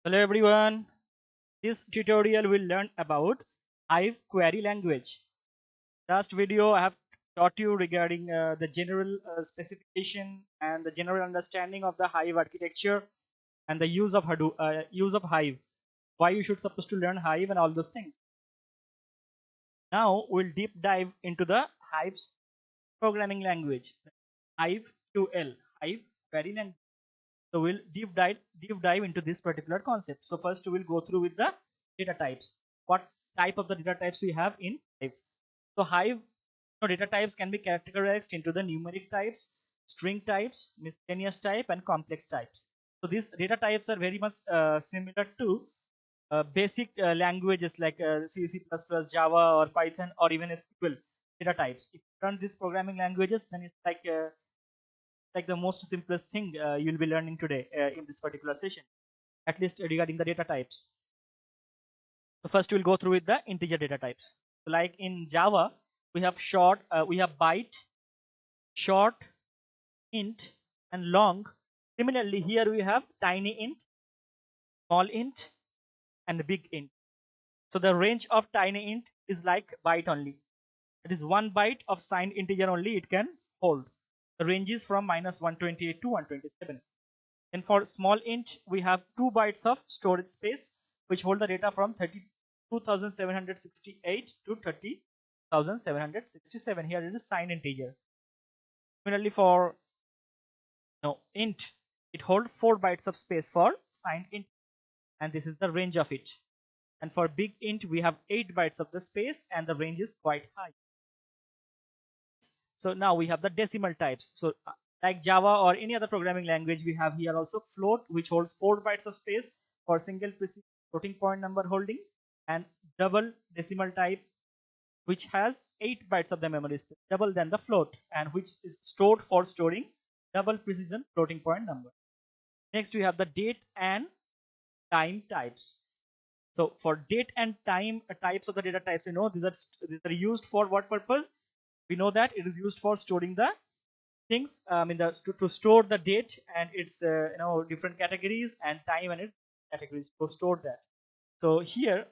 Hello everyone. This tutorial will learn about Hive query language. Last video I have taught you regarding the general specification and the general understanding of the Hive architecture and the use of Hive. Why you should supposed to learn Hive and all those things. Now we'll deep dive into the Hive's programming language, Hive QL, Hive query language. So we'll deep dive into this particular concept. So first we'll go through with the data types. What type of the data types we have in Hive? So Hive data types can be categorized into the numeric types, string types, miscellaneous type, and complex types. So these data types are very much similar to basic languages like C, C++, Java, or Python, or even SQL data types. If you learn these programming languages, then it's like the most simplest thing you'll be learning today in this particular session, at least regarding the data types. So first we'll go through with the integer data types. So like in Java, we have we have byte, short, int, and long. Similarly, here we have tiny int, small int, and big int. So the range of tiny int is like byte only. It is 1 byte of signed integer only it can hold. The range is from -128 to 127. And for small int, we have 2 bytes of storage space, which hold the data from 32,768 to 30,767. Here it is signed integer. Similarly, for int, it holds 4 bytes of space for signed int, and this is the range of it. And for big int, we have 8 bytes of the space, and the range is quite high. So now we have the decimal types. So like Java or any other programming language, we have here also float, which holds 4 bytes of space for single floating point number holding, and double decimal type, which has 8 bytes of the memory space, double than the float, and which is stored for storing double precision floating point number. Next, we have the date and time types. So for date and time types of the data types, these are used for what purpose? We know that it is used for storing the things to store the date and its different categories, and time and its categories, to store that. So here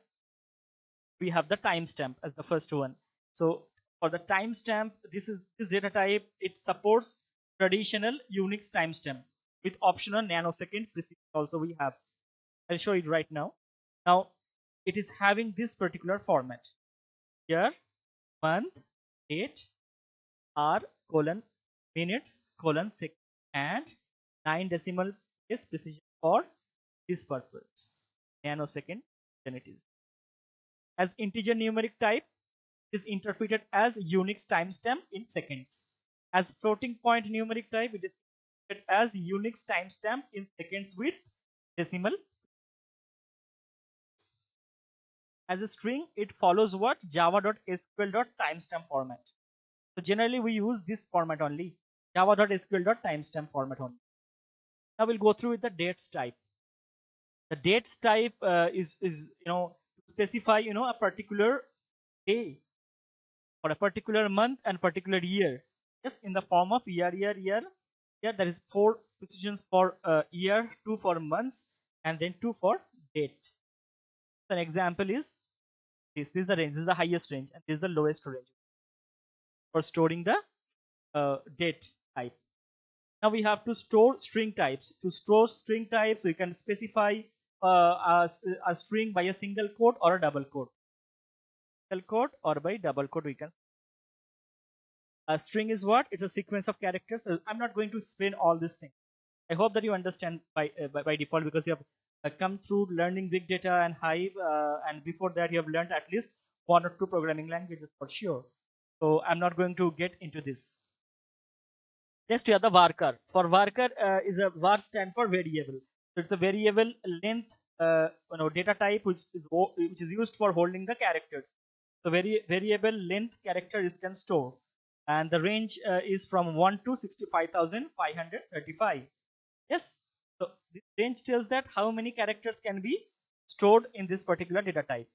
we have the timestamp as the first one. So for the timestamp, this data type, it supports traditional Unix timestamp with optional nanosecond precision also we have. I'll show it right now. Now it is having this particular format: year, month, date, hour, colon, minutes, colon, second, and 9 decimal place precision for this purpose, nanosecond, then it is. As integer numeric type, is interpreted as Unix timestamp in seconds. As floating point numeric type, it is interpreted as Unix timestamp in seconds with decimal. As a string, it follows what? Java.sql.timestamp format. So generally we use this format only, java.sql.timestamp format only. Now we'll go through with the dates type. The dates type is to specify a particular day for a particular month and particular year. Yes, in the form of year. There is 4 precisions for year, 2 for months, and then 2 for dates. An example is this. This is the range. This is the highest range, and this is the lowest range for storing the date type. Now we have to store string types. To store string types, we can specify a string by a single quote or a double quote. Single quote or by double quote we can. A string is what? It's a sequence of characters. I'm not going to explain all these things. I hope that you understand by default, because you have come through learning big data and Hive, and before that you have learned at least 1 or 2 programming languages for sure. So I'm not going to get into this. Next we have the varchar. For varchar, is a var stand for variable. So it's a variable length data type which is used for holding the characters. So variable length character is can store, and the range is from 1 to 65,535. Yes. So this range tells that how many characters can be stored in this particular data type.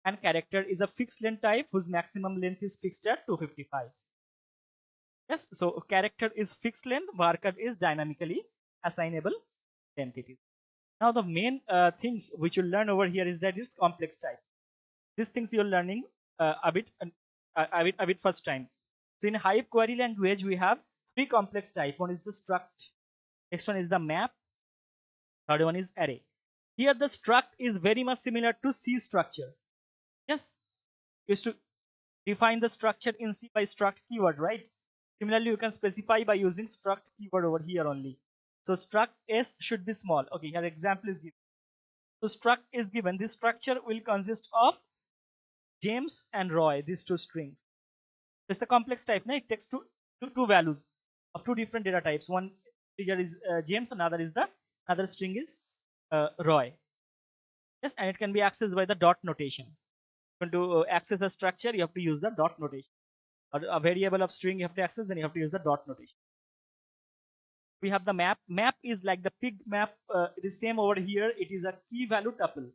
And character is a fixed length type whose maximum length is fixed at 255. Yes, so character is fixed length, varchar is dynamically assignable length it is. Now the main things which you'll learn over here is that is complex type. These things you're learning a bit first time. So in Hive query language, we have three complex type. One is the struct, next one is the map, third one is array. Here the struct is very much similar to C structure. Yes, used to define the structure in C by struct keyword, right? Similarly, you can specify by using struct keyword over here only. So struct S should be small. Okay, here example is given. So struct is given. This structure will consist of James and Roy, these two strings. It's a complex type. It takes two values of two different data types. One integer is James, another is the other string is Roy. Yes, and it can be accessed by the dot notation. To access a structure, you have to use the dot notation. Or a variable of string you have to access, then you have to use the dot notation. We have the map. Map is like the pig map. It is same over here. It is a key value tuple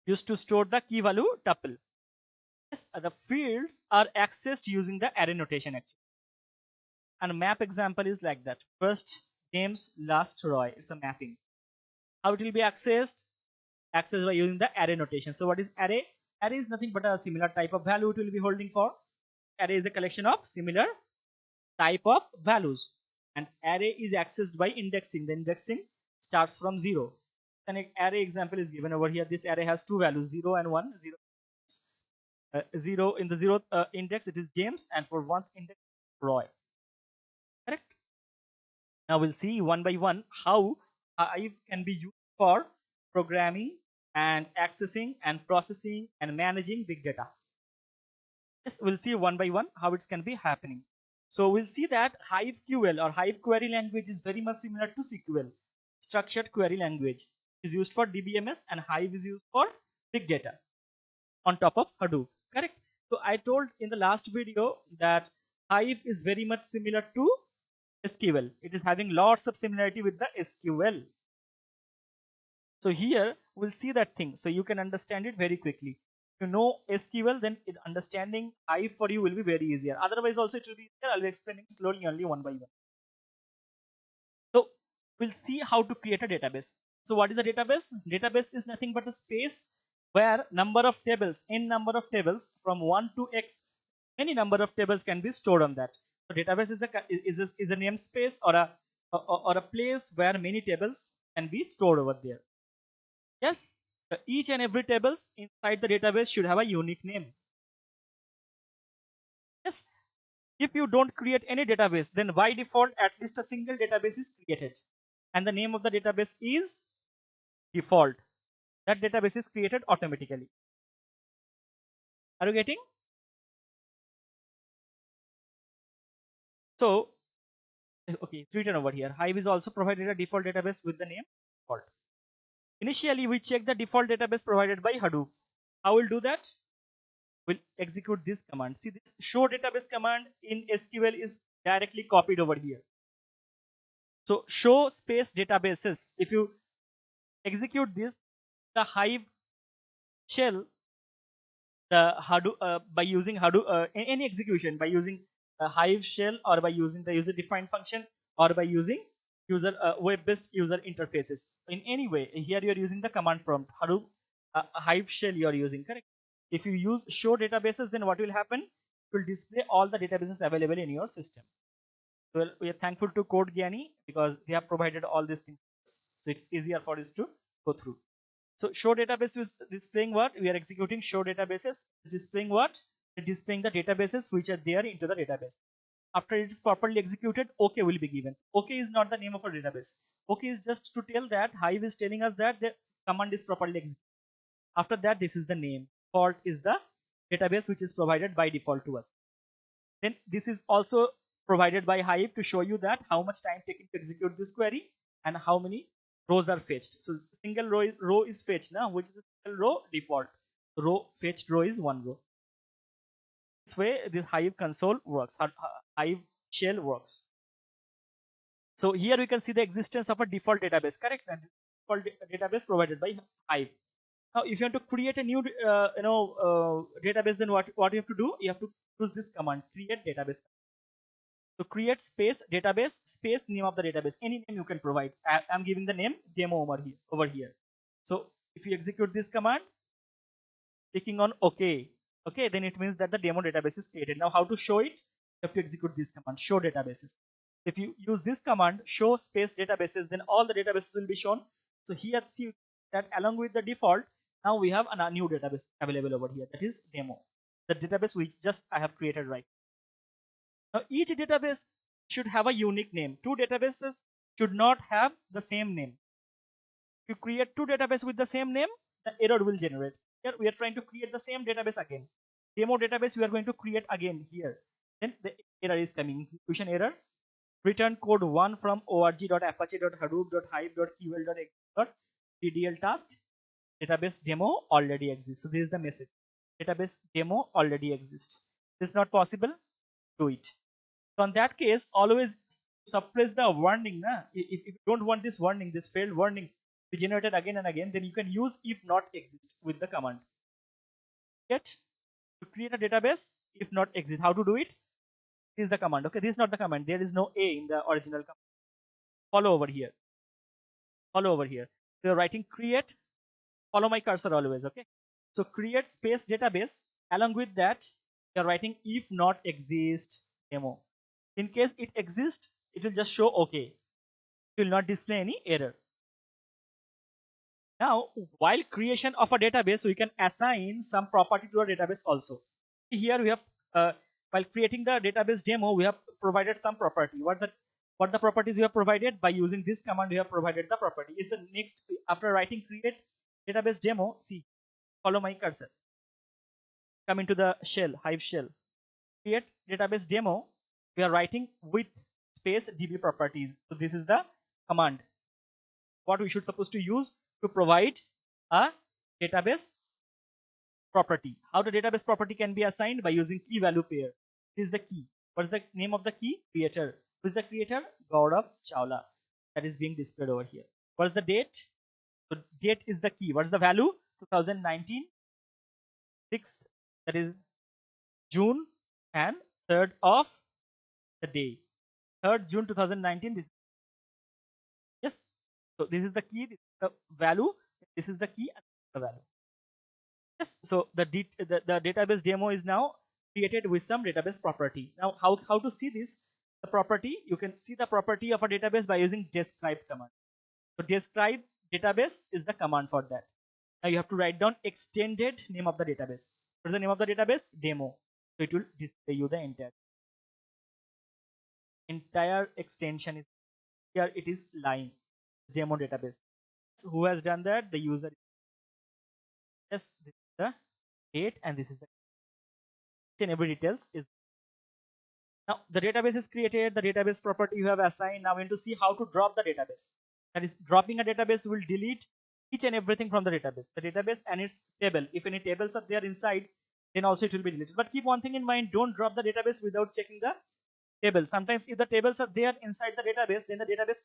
used to store the key value tuple. Yes, the fields are accessed using the array notation actually. And a map example is like that. First James, last Roy. It's a mapping. How it will be accessed? Accessed by using the array notation. So what is array? Array is nothing but a similar type of value it will be holding for. Array is a collection of similar type of values. And array is accessed by indexing. The indexing starts from 0. An array example is given over here. This array has two values, 0 and 1. 0 in the 0th index it is James, and for 1th index Roy. Correct? Now we'll see one by one how Hive can be used for programming and accessing and processing and managing big data. Yes, we'll see one by one how it can be happening. So we'll see that HiveQL or Hive query language is very much similar to SQL, structured query language. It is used for DBMS, and Hive is used for big data on top of Hadoop. Correct? So I told in the last video that Hive is very much similar to SQL. It is having lots of similarity with the SQL. So here we'll see that thing, so you can understand it very quickly. If you know SQL, then understanding Hive for you will be very easier. Otherwise also it will be easier. I'll be explaining slowly only one by one. So we'll see how to create a database. So what is a database? Database is nothing but a space where number of tables, n number of tables from 1 to x, any number of tables can be stored on that. So database is a namespace or a place where many tables can be stored over there. Yes, so each and every tables inside the database should have a unique name. Yes, if you don't create any database, then by default at least a single database is created, and the name of the database is default. That database is created automatically. Are you getting? So okay, it's written over here. Hive is also provided a default database with the name default. Initially we check the default database provided by Hadoop. How will do that? We'll execute this command. See, this show database command in SQL is directly copied over here. So show space databases. If you execute this, the Hive shell, the Hadoop by using Hadoop any execution by using a Hive shell or by using the user defined function or by using user web-based user interfaces. In any way, here you are using the command prompt Hadoop Hive shell you are using, correct? If you use show databases, then what will happen? It will display all the databases available in your system. So we are thankful to CodeGyani because they have provided all these things, so it's easier for us to go through. So show database is displaying what? We are executing show databases. It's displaying what? It's displaying the databases which are there into the database. After it is properly executed, OK will be given. OK is not the name of a database. OK is just to tell that Hive is telling us that the command is properly executed. After that, this is the name. Default is the database which is provided by default to us. Then this is also provided by Hive to show you that how much time taken to execute this query and how many rows are fetched. So single row is fetched now, which is the single row default. Row fetched row is one row. This way this Hive console works, Hive shell works. So here we can see the existence of a default database, correct? And default database provided by Hive. Now if you want to create a new database, then what you have to do? You have to use this command, create database. So create space database space name of the database. Any name you can provide. I'm giving the name demo over here. So if you execute this command, clicking on OK, okay, then it means that the demo database is created. Now how to show it? You have to execute this command, show databases. If you use this command, show space databases, then all the databases will be shown. So here see that along with the default, now we have a new database available over here, that is demo, the database which just I have created right now. Each database should have a unique name. Two databases should not have the same name. If you create two databases with the same name, the error will generate. Here we are trying to create the same database again. Demo database we are going to create again here. Then the error is coming, execution error. Return code 1 from org.apache.hadoop.hive.ql.exe.ddl task. Database demo already exists. So this is the message. Database demo already exists. This is not possible. Do it. So in that case, always suppress the warning. Na? If you don't want this warning, this failed warning be generated again and again, then you can use if not exist with the command. Get to create a database if not exist. How to do it? This is the command. Okay, this is not the command. There is no A in the original command. Follow over here. Follow over here. So you're writing create. Follow my cursor always. Okay. So create space database. Along with that, you're writing if not exist demo. In case it exists, it will just show OK. It will not display any error. Now, while creation of a database, we can assign some property to our database also. Here we have, while creating the database demo, we have provided some property. What the properties we have provided? By using this command, we have provided the property. Is the next, after writing create database demo, see, follow my cursor. Come into the shell, Hive shell. Create database demo, we are writing with space db properties. So this is the command. What we should supposed to use to provide a database property. How the database property can be assigned? By using key value pair. This is the key. What is the name of the key? Creator. Who is the creator? Gaurav Chawla. That is being displayed over here. What is the date? So date is the key. What is the value? 2019 6th, that is June, and 3rd of the day. 3rd June 2019. This, yes. So this is the key, this is the value, this is the key and the value. Yes. So the database demo is now created with some database property. Now how to see this? The property, you can see the property of a database by using describe command. So describe database is the command for that. Now you have to write down extended name of the database. What is the name of the database? Demo. So it will display you the entire extension is here. It is line demo database. So who has done that? The user. Yes, this is the date and this is the and every details is. Now the database is created, the database property you have assigned. Now we need to see how to drop the database. That is, dropping a database will delete each and everything from the database and its table. If any tables are there inside, then also it will be deleted. But keep one thing in mind, don't drop the database without checking the table. Sometimes if the tables are there inside the database, then the database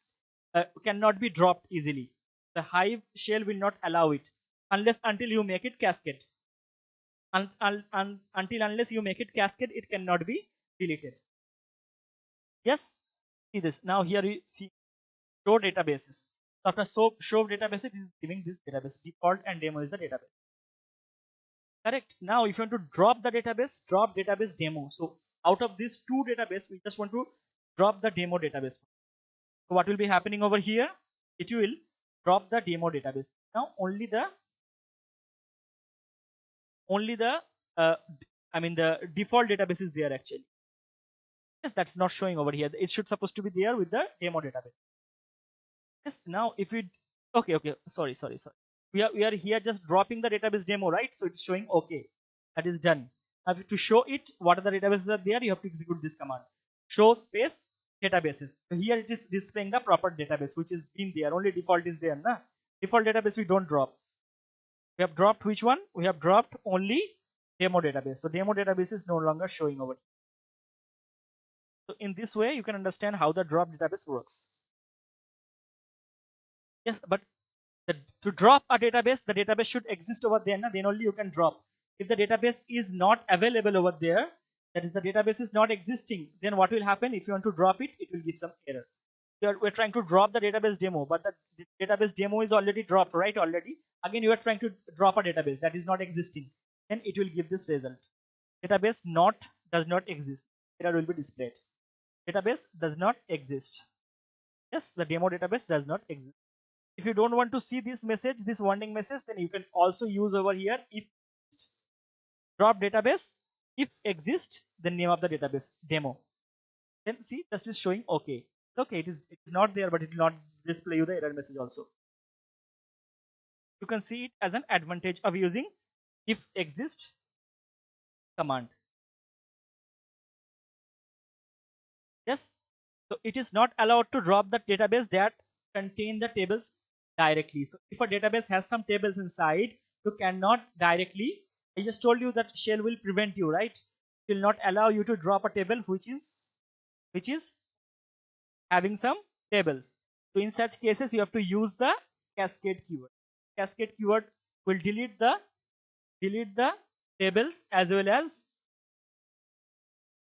cannot be dropped easily. The Hive shell will not allow it until you make it cascade. Unless you make it cascade, it cannot be deleted. Yes, see this. Now here you see show databases. After show databases, it is giving this database default and demo is the database. Correct. Now if you want to drop the database, drop database demo. So out of these two database, we just want to drop the demo database. So what will be happening over here? It will drop the demo database. Now only the default database is there actually. Yes, that's not showing over here. It should supposed to be there with the demo database. Yes. Now if we okay, sorry. We are here just dropping the database demo, right? So it's showing okay. That is done. Now to show it, what are the databases are there? You have to execute this command. Show space databases. So here it is displaying the proper database which is been there. Only default is there. Na? Default database we don't drop. We have dropped which one? We have dropped only demo database. So demo database is no longer showing over. So in this way, you can understand how the drop database works. Yes, but to drop a database, the database should exist over there. Then only you can drop. If the database is not available over there, that is the database is not existing, then what will happen? If you want to drop it, it will give some error. We're trying to drop the database demo, but the database demo is already dropped, right? Already. Again, you are trying to drop a database that is not existing. Then it will give this result. Database does not exist. Error will be displayed. Database does not exist. Yes, the demo database does not exist. If you don't want to see this message, this warning message, then you can also use over here if drop database. If exist, the name of the database demo. Then see, just is showing okay. Okay, it is not there, but it will not display you the error message also. You can see it as an advantage of using if exist command. Yes, so it is not allowed to drop the database that contain the tables directly. So if a database has some tables inside, you cannot directly. I just told you that shell will prevent you, right? It will not allow you to drop a table which is having some tables. So in such cases, you have to use the cascade keyword. Cascade keyword will delete the tables as well as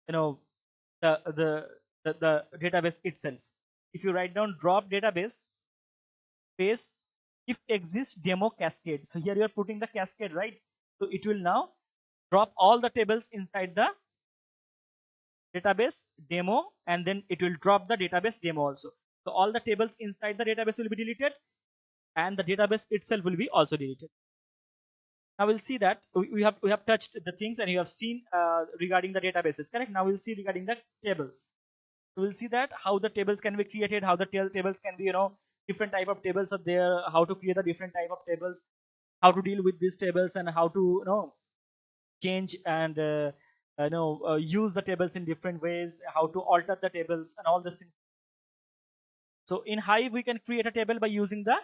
the database itself. If you write down drop database space if exists demo cascade, so here you are putting the cascade, right? So it will now drop all the tables inside the database demo, and then it will drop the database demo also. So all the tables inside the database will be deleted, and the database itself will be also deleted. Now we'll see that we have touched the things, and you have seen regarding the databases, correct? Now we'll see regarding the tables. So we'll see that how the tables can be created, how the tables can be, different type of tables are there, how to create the different type of tables, how to deal with these tables, and how to change and use the tables in different ways, how to alter the tables and all these things. So in Hive we can create a table by using the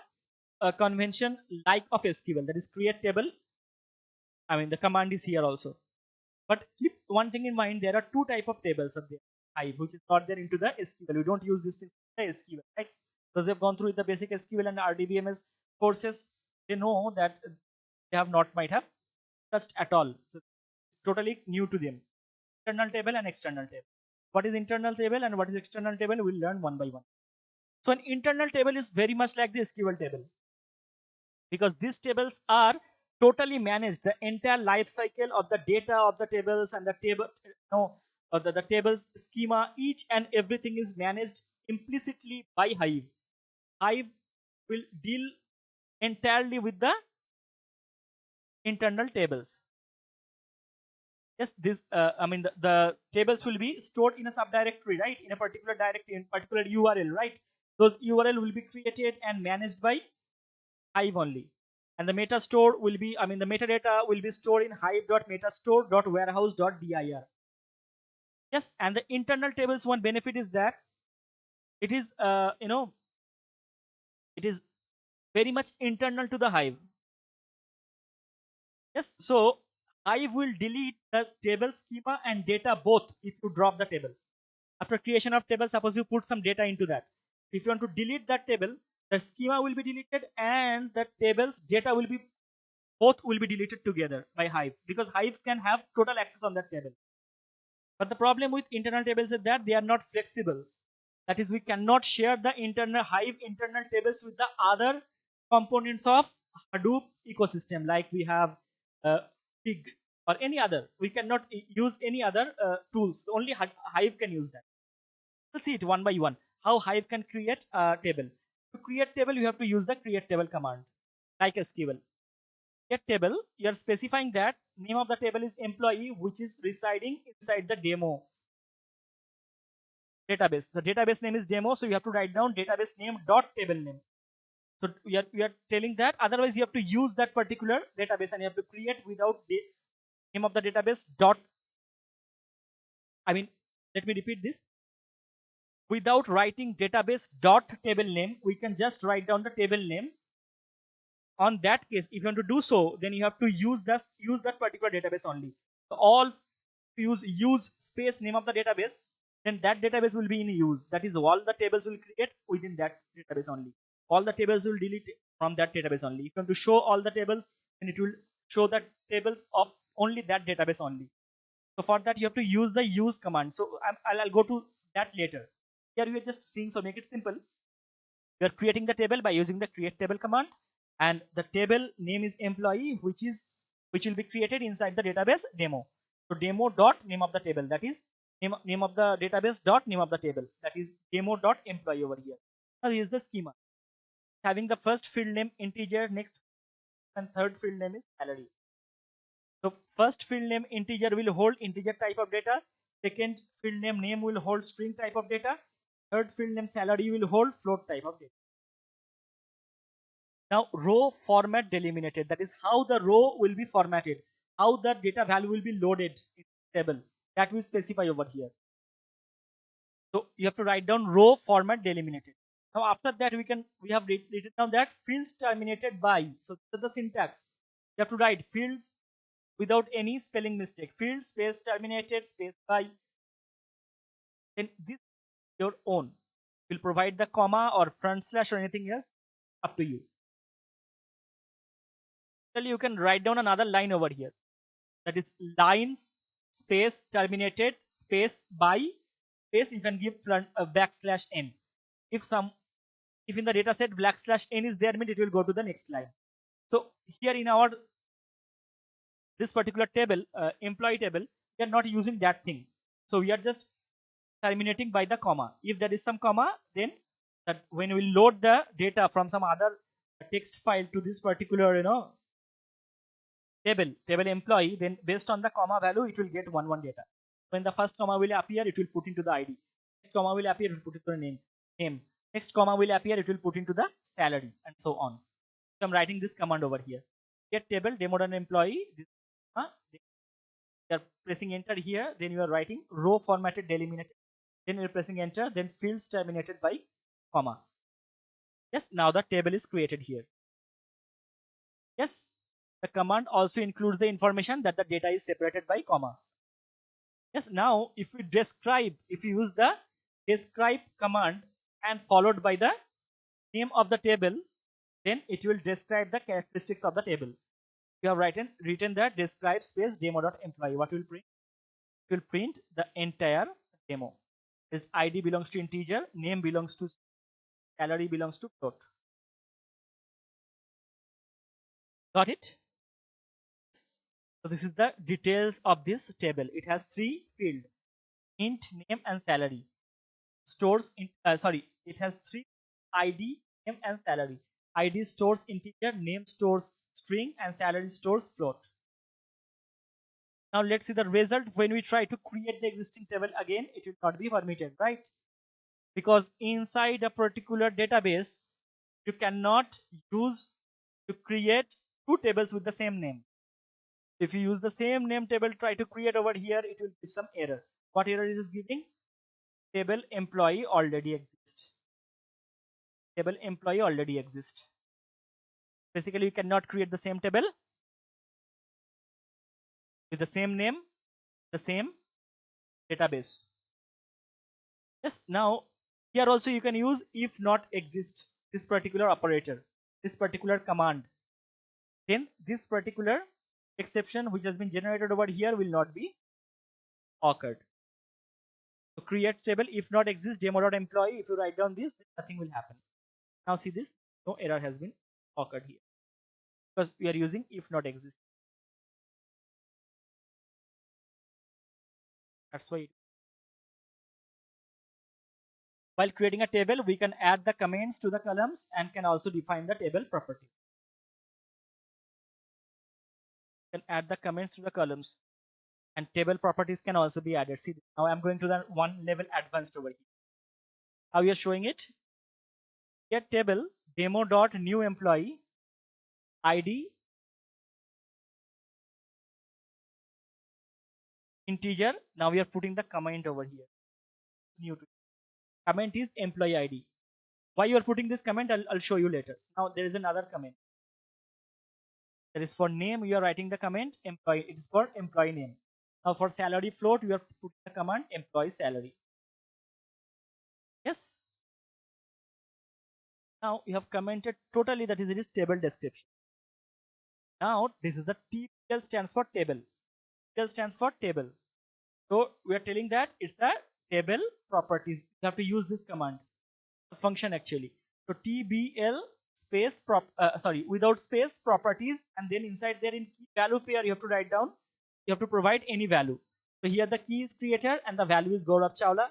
convention like of SQL, that is create table. I mean the command is here also, but keep one thing in mind, there are two type of tables of the Hive which is not there into the SQL. We don't use these things in the SQL, right? Those who have gone through the basic SQL and RDBMS courses, they know that they might have touched at all. So it's totally new to them. Internal table and external table. What is internal table and what is external table? We'll learn one by one. So an internal table is very much like the SQL table, because these tables are totally managed. The entire life cycle of the data of the tables and the table, the tables schema, each and everything is managed implicitly by Hive. Hive will deal entirely with the internal tables. Yes, this the tables will be stored in a subdirectory, right? In a particular directory, in particular URL, right? Those URL will be created and managed by Hive only. And the meta store will be, the metadata will be stored in hive.metastore.warehouse.dir. Yes, and the internal tables, one benefit is that it is, it is very much internal to the Hive. Yes, so Hive will delete the table schema and data both if you drop the table. After creation of table, suppose you put some data into that. If you want to delete that table, the schema will be deleted and the table's data will be, both will be deleted together by Hive, because Hives can have total access on that table. But the problem with internal tables is that they are not flexible. That is, we cannot share the internal Hive internal tables with the other components of Hadoop ecosystem, like we have Pig or any other. We cannot use any other tools. Only Hive can use that. We'll see it one by one, how Hive can create a table. To create table, you have to use the create table command, like SQL. Get table, you are specifying that name of the table is employee, which is residing inside the demo database. The database name is demo, so you have to write down database name dot table name. So we are telling that, otherwise you have to use that particular database and you have to create without the name of the database dot. Let me repeat this. Without writing database dot table name, we can just write down the table name. On that case, if you want to do so, then you have to use that particular database only. So all use space name of the database, then that database will be in use. That is, all the tables will create within that database only. All the tables will delete from that database only. If you want to show all the tables, then it will show the tables of only that database only. So for that you have to use the use command. So I'll go to that later. Here we are just seeing, so make it simple. We are creating the table by using the create table command, and the table name is employee, which will be created inside the database demo. So demo dot name of the table, that is name of the database dot name of the table, that is demo dot employee over here. Now here's the schema, having the first field name integer, next and third field name is salary. So first field name integer will hold integer type of data. Second field name will hold string type of data. Third field name salary will hold float type of data. Now row format delimited, that is how the row will be formatted, how the data value will be loaded in the table, that will specify over here. So you have to write down row format delimited. Now after that we have written down that fields terminated by. So the syntax, you have to write fields without any spelling mistake, field space terminated space by. Then this is your own. Will provide the comma or front slash or anything else, up to you. You can write down another line over here, that is lines space terminated space by space, you can give front backslash n. If in the data set backslash n is there, means it will go to the next line. So here in our this particular table, employee table, we are not using that thing. So we are just terminating by the comma. If there is some comma, then that when we load the data from some other text file to this particular table employee, then based on the comma value it will get one data. When the first comma will appear, it will put into the ID. Next comma will appear, it will put into the name. Next comma will appear, it will put into the salary, and so on. So I'm writing this command over here. Get table demo.employee. You are pressing enter here, then you are writing row formatted delimited, then you're pressing enter, then fields terminated by comma. Yes, now the table is created here. Yes, the command also includes the information that the data is separated by comma. Yes, now if we use the describe command and followed by the name of the table, then it will describe the characteristics of the table. You have written that describe space demo.employee. What will print? It will print the entire demo. This ID belongs to integer, name belongs to salary belongs to float. Got it? So this is the details of this table. It has 3 fields: int, name, and salary. It has 3: ID, name, and salary. ID stores integer, name stores string, and salary stores float. Now let's see the result. When we try to create the existing table again, it will not be permitted, right? Because inside a particular database, you cannot use to create 2 tables with the same name. If you use the same name table, try to create over here, it will give some error. What error is giving? Table employee already exists. Table employee already exists. Basically, you cannot create the same table with the same name, the same database. Yes, now here also you can use if not exist, this particular operator, this particular command. Then this particular exception which has been generated over here will not be occurred. So create table if not exist demo.employee. If you write down this, nothing will happen. Now see this, no error has been occurred here because we are using if not exist. That's why. While creating a table, we can add the comments to the columns and can also define the table properties. You can add the comments to the columns, and table properties can also be added. See, now I'm going to the one level advanced over here. How we are showing it? Get table demo.new employee ID integer. Now we are putting the comment over here. New to comment is employee ID. Why you are putting this comment, I'll show you later. Now there is another comment. That is for name, you are writing the comment employee. It is for employee name. Now for salary float, you are putting the command employee salary. Yes. Now you have commented totally, that is it is table description. Now this is the TBL stands for table. TBL stands for table. So we are telling that it's a table properties. You have to use this command, the function actually. So tbl space without space properties, and then inside there in key value pair you have to write down, you have to provide any value. So here the key is creator and the value is Gaurav Chawla.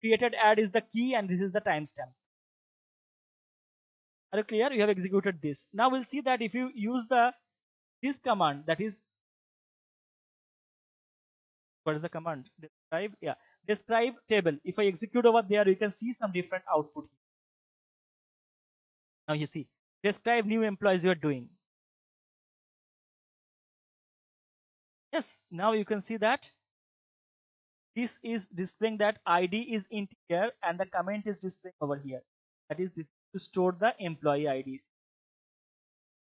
Created add is the key and this is the timestamp. Are you clear? You have executed this. Now we'll see that if you use this command, that is, what is the command? Describe, yeah, describe table. If I execute over there, you can see some different output. Now you see, describe new employees you are doing. Yes, now you can see that this is displaying that ID is integer and the comment is displaying over here. That is this to store the employee IDs.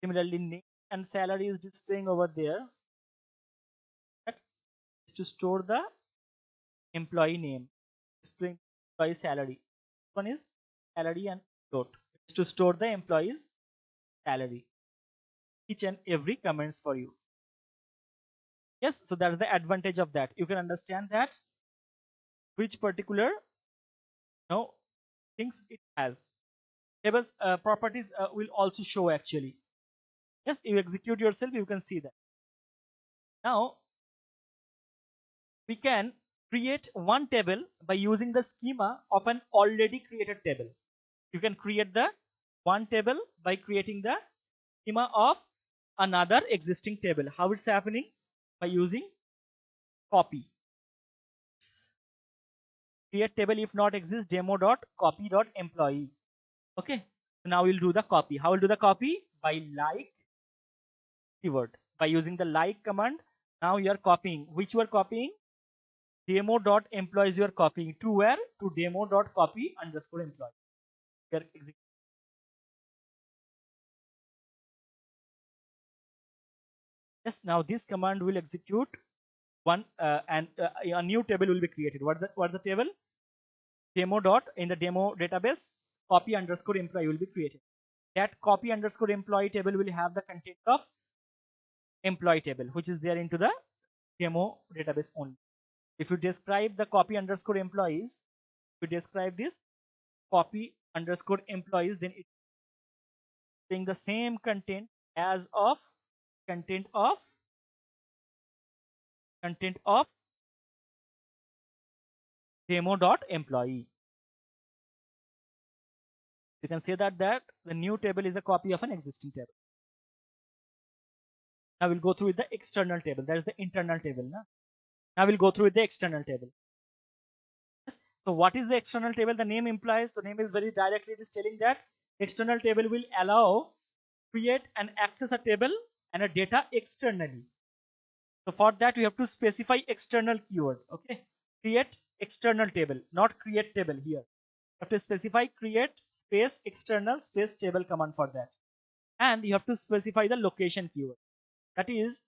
Similarly, name and salary is displaying over there. That is to store the employee name, displaying employee salary. One is salary and float. It's to store the employee's salary. Each and every comments for you. Yes, so that's the advantage of that. You can understand that which particular things it has. Tables properties will also show actually. Yes, you execute yourself, you can see that. Now we can create one table by using the schema of an already created table. You can create the one table by creating the schema of another existing table. How it's happening? By using copy. Create table if not exists demo.copy.employee. Okay, so now we'll do the copy. How will do the copy? By like keyword. By using the like command, now you are copying. Which you are copying? Demo.employees you are copying to where? To demo.copy_employee. Yes, now this command will execute one and a new table will be created. What's the table? Demo dot in the demo database copy_employee will be created. That copy_employee table will have the content of employee table, which is there into the demo database only. If you describe the copy_employees, if you describe this copy_employees, then it's saying the same content as of content of demo.employee. You can say that the new table is a copy of an existing table. Now we'll go through with the external table. That is the internal table. Now we'll go through with the external table. Yes. So what is the external table? The name implies, the name is very directly, it is telling that external table will allow create and access a table and a data externally. So for that you have to specify external keyword. Okay, create external table, not create table here. You have to specify create space external space table command for that, and you have to specify the location keyword. That is,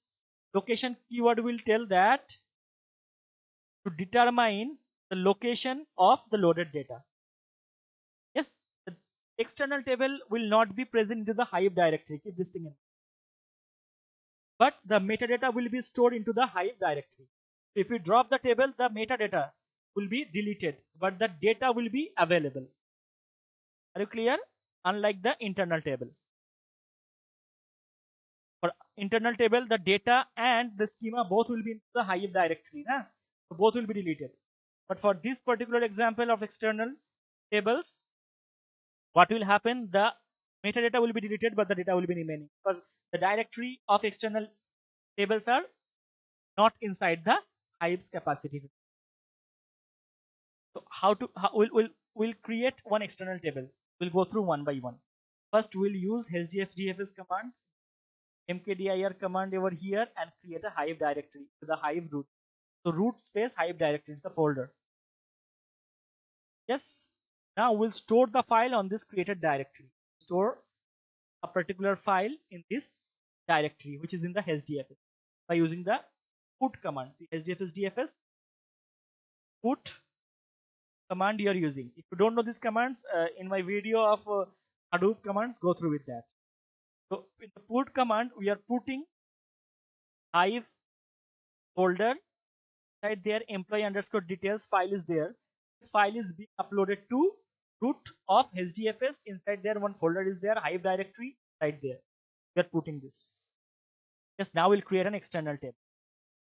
location keyword will tell that to determine the location of the loaded data. Yes, the external table will not be present into the Hive directory. Keep this thing in mind. But the metadata will be stored into the Hive directory. If you drop the table, the metadata will be deleted, but the data will be available. Are you clear? Unlike the internal table. For internal table, the data and the schema both will be in the Hive directory. So both will be deleted. But for this particular example of external tables, what will happen? The metadata will be deleted, but the data will be remaining because the directory of external tables are not inside the Hive's capacity. So we'll create one external table. We'll go through one by one. First, we'll use hdfdfs command, mkdir command over here, and create a Hive directory to the Hive root. So root space Hive directory is the folder. Yes. Now we'll store the file on this created directory. Store a particular file in this directory, which is in the hdfs, by using the put command. See, hdfs put command you are using. If you don't know these commands, in my video of Hadoop commands, go through with that. So in the put command, we are putting Hive folder inside their employee underscore details file is there. This file is being uploaded to root of HDFS. Inside there one folder is there, Hive directory inside there. We are putting this. Yes, now we'll create an external table.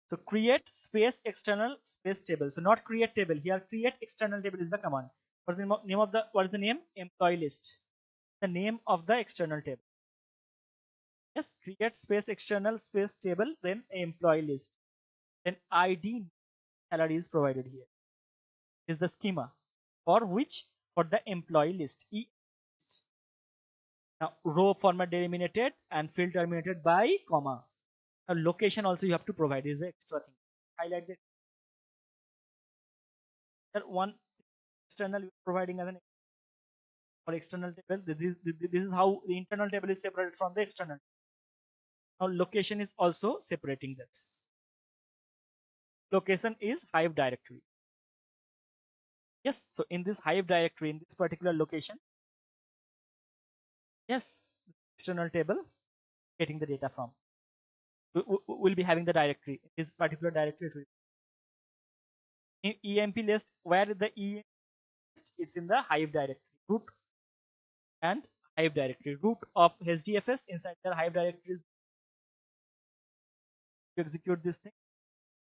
So create space external space table. So not create table here. Create external table is the command. What's the name of the employee list? The name of the external table. Yes, create space external space table, then employee list. Then ID salary is provided here. Is the schema for which? For the employee list. E list. Now row format delimited and field terminated by comma. Now location also you have to provide is the extra thing. Highlight that. One external providing as an for external table. This is how the internal table is separated from the external. Now location is also separating this. Location is Hive directory. Yes, so in this Hive directory, in this particular location, yes, external table getting the data from. We'll be having the directory, this particular directory. EMP list, where the EMP list, it's in the Hive directory, root and Hive directory. Root of HDFS inside the Hive directory is to execute this thing,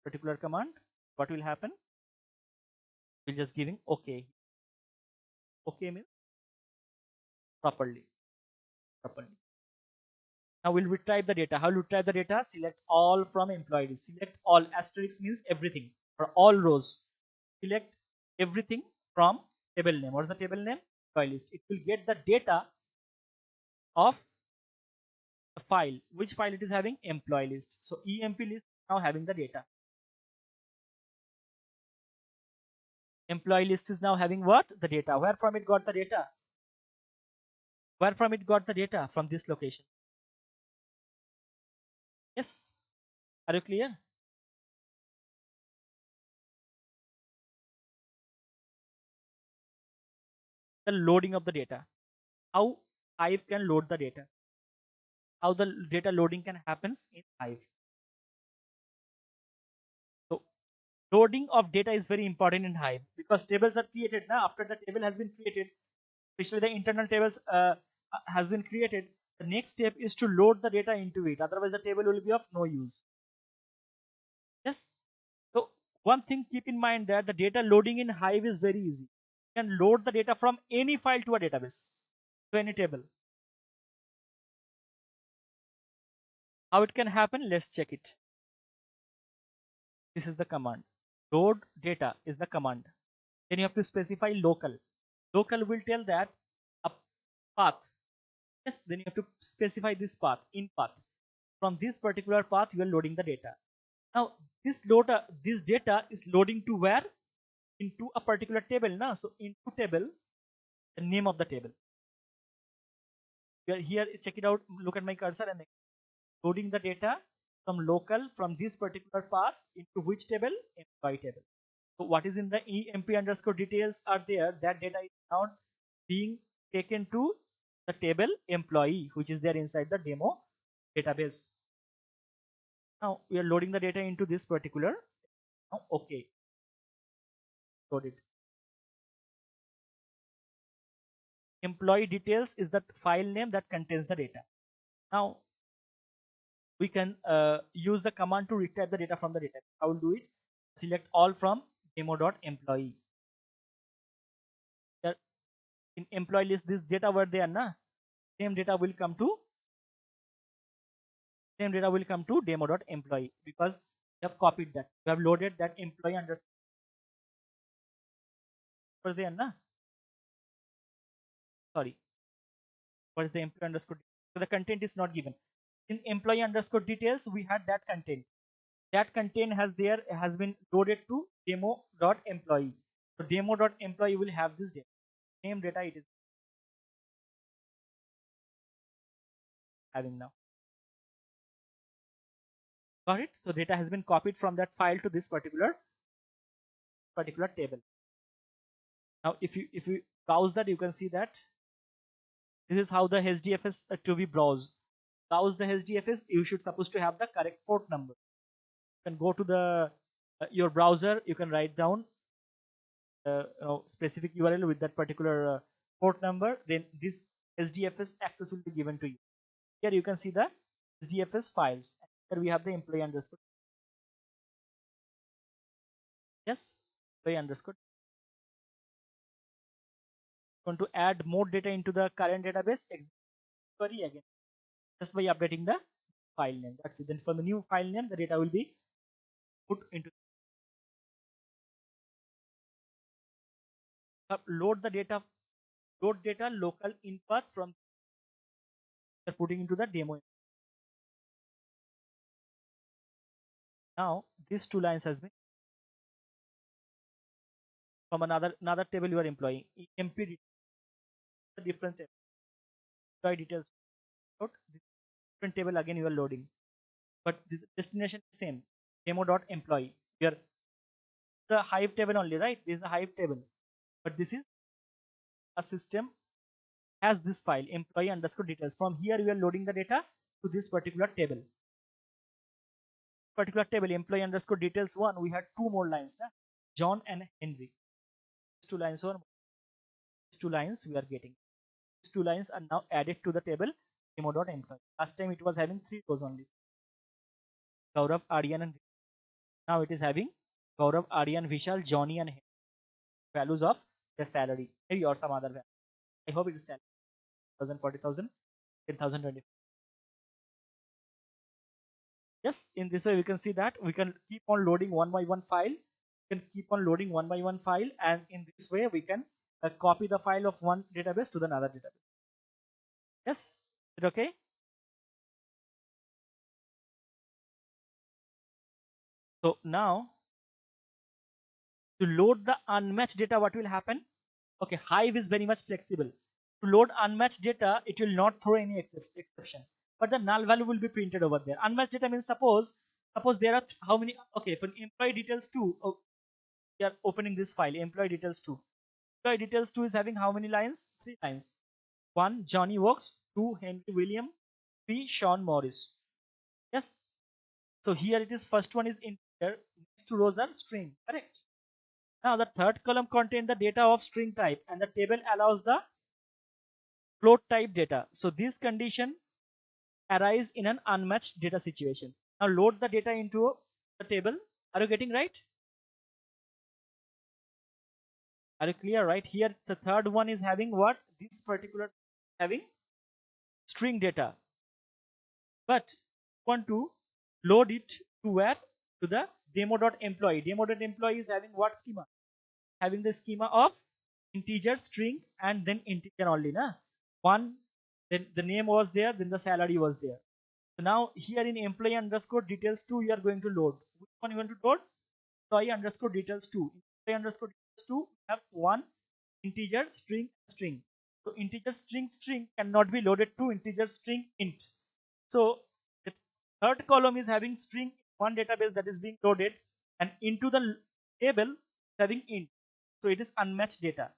particular command. What will happen? We're just giving OK. OK means properly. Now we'll retrieve the data. How to retrieve the data? Select all from employee. Select all. Asterisk means everything for all rows. Select everything from table name. What's the table name? Employee list. It will get the data of the file. Which file it is having? Employee list. So EMP list now having the data. Employee list is now having what? The data. Where from it got the data? Where from it got the data? From this location. Yes. Are you clear? The loading of the data. How Hive can load the data. How the data loading can happens in Hive. So loading of data is very important in Hive because tables are created now. After the table has been created, especially the internal tables has been created, the next step is to load the data into it. Otherwise, the table will be of no use. Yes. So one thing keep in mind that the data loading in Hive is very easy. You can load the data from any file to a database, to any table. How it can happen? Let's check it. This is the command. Load data is the command. Then you have to specify local. Local will tell that a path. Yes, then you have to specify this path, in path. From this particular path, you are loading the data. Now, this data is loading to where? Into a particular table. Now, so into table, the name of the table. Here, check it out. Look at my cursor and loading the data from local from this particular path into which table? Employee table. So what is in the EMP underscore details are there. That data is now being taken to the table employee, which is there inside the demo database. Now we are loading the data into this particular. Now, okay. Load it. Employee details is the file name that contains the data. Now we can use the command to retrieve the data from the data. I will do it. Select all from demo.employee. In employee list, this data were there, na? Same data will come to demo.employee because you have copied that. You have loaded that employee underscore was there, na? Sorry. What is the employee underscore? So the content is not given. In employee underscore details, we had that content. That content has been loaded to demo.employee. So demo.employee will have this data. Same data it is having now. Got it? So data has been copied from that file to this particular table. Now if you browse that, you can see that this is how the HDFS to be browsed. Browse the HDFS, you should supposed to have the correct port number. You can go to the your browser, you can write down specific URL with that particular port number, then this SDFS access will be given to you. Here you can see the SDFS files. Here we have the employee underscore. Yes, employee underscore. Want to add more data into the current database, query again just by updating the file name. That's it. Then for the new file name, the data will be put into load the data, load data local in path from they're putting into the demo. Now these two lines has been from another table you are employing. MP the different table. Employee details out different table again you are loading. But this destination is same. Demo.employee. Here the Hive table only, right? This is a Hive table. But this is a system has this file employee underscore details. From here we are loading the data to this particular table. Particular table employee underscore details one. We had two more lines, na? John and Henry. These two lines were these two lines we are getting. These two lines are now added to the table demo.employee. Last time it was having 3 rows only. Gaurav, Aryan, and now it is having Gaurav, Aryan, Vishal, Johnny, and Henry. Values of their salary, maybe or some other value. I hope it is 10,000, 40,000, 10,000, 20,000. Yes, in this way we can see that we can keep on loading one by one file. We can keep on loading one by one file, and in this way we can copy the file of one database to the another database. Yes, is it okay? So now to load the unmatched data, what will happen? Okay, Hive is very much flexible. To load unmatched data, it will not throw any exception, but the null value will be printed over there. Unmatched data means suppose there are how many? Okay, for employee details 2, oh, we are opening this file employee details 2. Employee details 2 is having how many lines? 3 lines. 1 Johnny works, 2 Henry William, 3 Sean Morris. Yes. So here it is, first one is integer, next two rows are string, correct? Now the third column contains the data of string type, and the table allows the float type data. So this condition arise in an unmatched data situation. Now load the data into the table. Are you getting right? Are you clear? Right here the third one is having what? This particular having string data, but want to load it to where? To the demo.employee. Demo.employee is having what schema? Having the schema of integer, string, and then integer only, na? One, then the name was there, then the salary was there. So now here in employee underscore details 2, you are going to load. Which one you want to load? Employee underscore details 2. Employee underscore details 2 have one integer, string, string. So integer, string cannot be loaded to integer, string, int. So the third column is having string one database that is being loaded, and into the table having int. So it is unmatched data.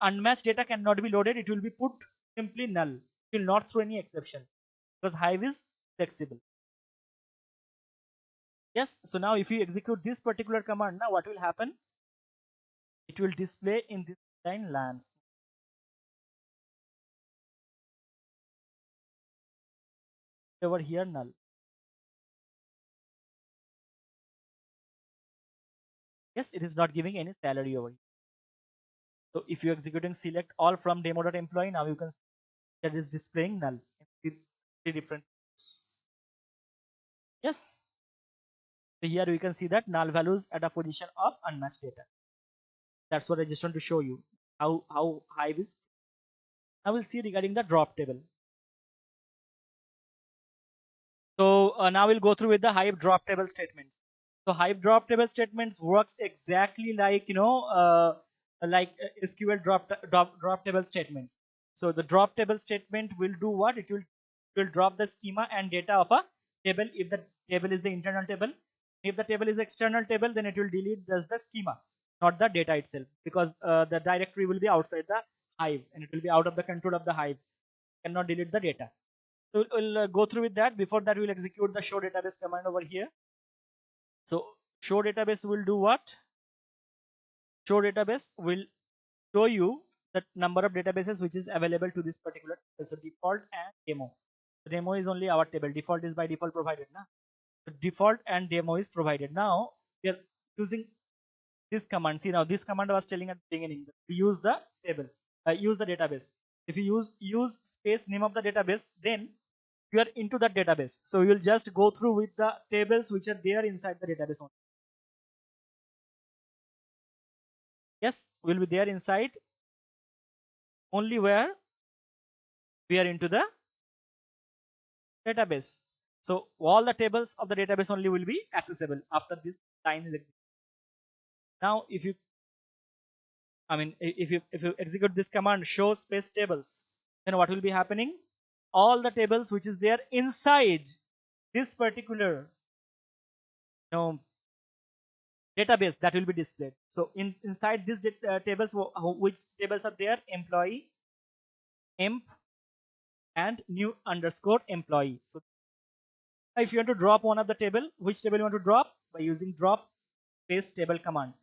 Unmatched data cannot be loaded. It will be put simply null. It will not throw any exception because Hive is flexible. Yes. So now if you execute this particular command, now what will happen? It will display in this line LAN. Over here null. Yes, it is not giving any salary over here. So if you're executing select all from demo.employee, now you can see that is displaying null in three different ways. Yes. So here we can see that null values at a position of unmatched data. That's what I just want to show you how Hive is. Now we'll see regarding the drop table. So now we'll go through with the Hive drop table statements. So Hive drop table statements works exactly like SQL drop table statements. So the drop table statement will do what? It will drop the schema and data of a table if the table is the internal table. If the table is external table, then it will delete just the schema, not the data itself, because the directory will be outside the Hive and it will be out of the control of the Hive. Cannot delete the data. So we'll go through with that. Before that, we'll execute the show database command over here. So Show database will do what? Show database will show you the number of databases which is available to this particular table. So default and demo. The demo is only our table. Default is by default provided. Na? So default and demo is provided. Now we are using this command. See, now this command was telling at the beginning that we use the table, use the database. If you use space name of the database, then you are into that database. So you will just go through with the tables which are there inside the database only. Yes, will be there inside only where we are into the database. So all the tables of the database only will be accessible after this line is executed. Now if you if you execute this command show space tables, then what will be happening? All the tables which is there inside this particular database, that will be displayed. So inside this tables, which tables are there? Employee, emp, and new underscore employee. So if you want to drop one of the table, which table you want to drop? By using drop space table command.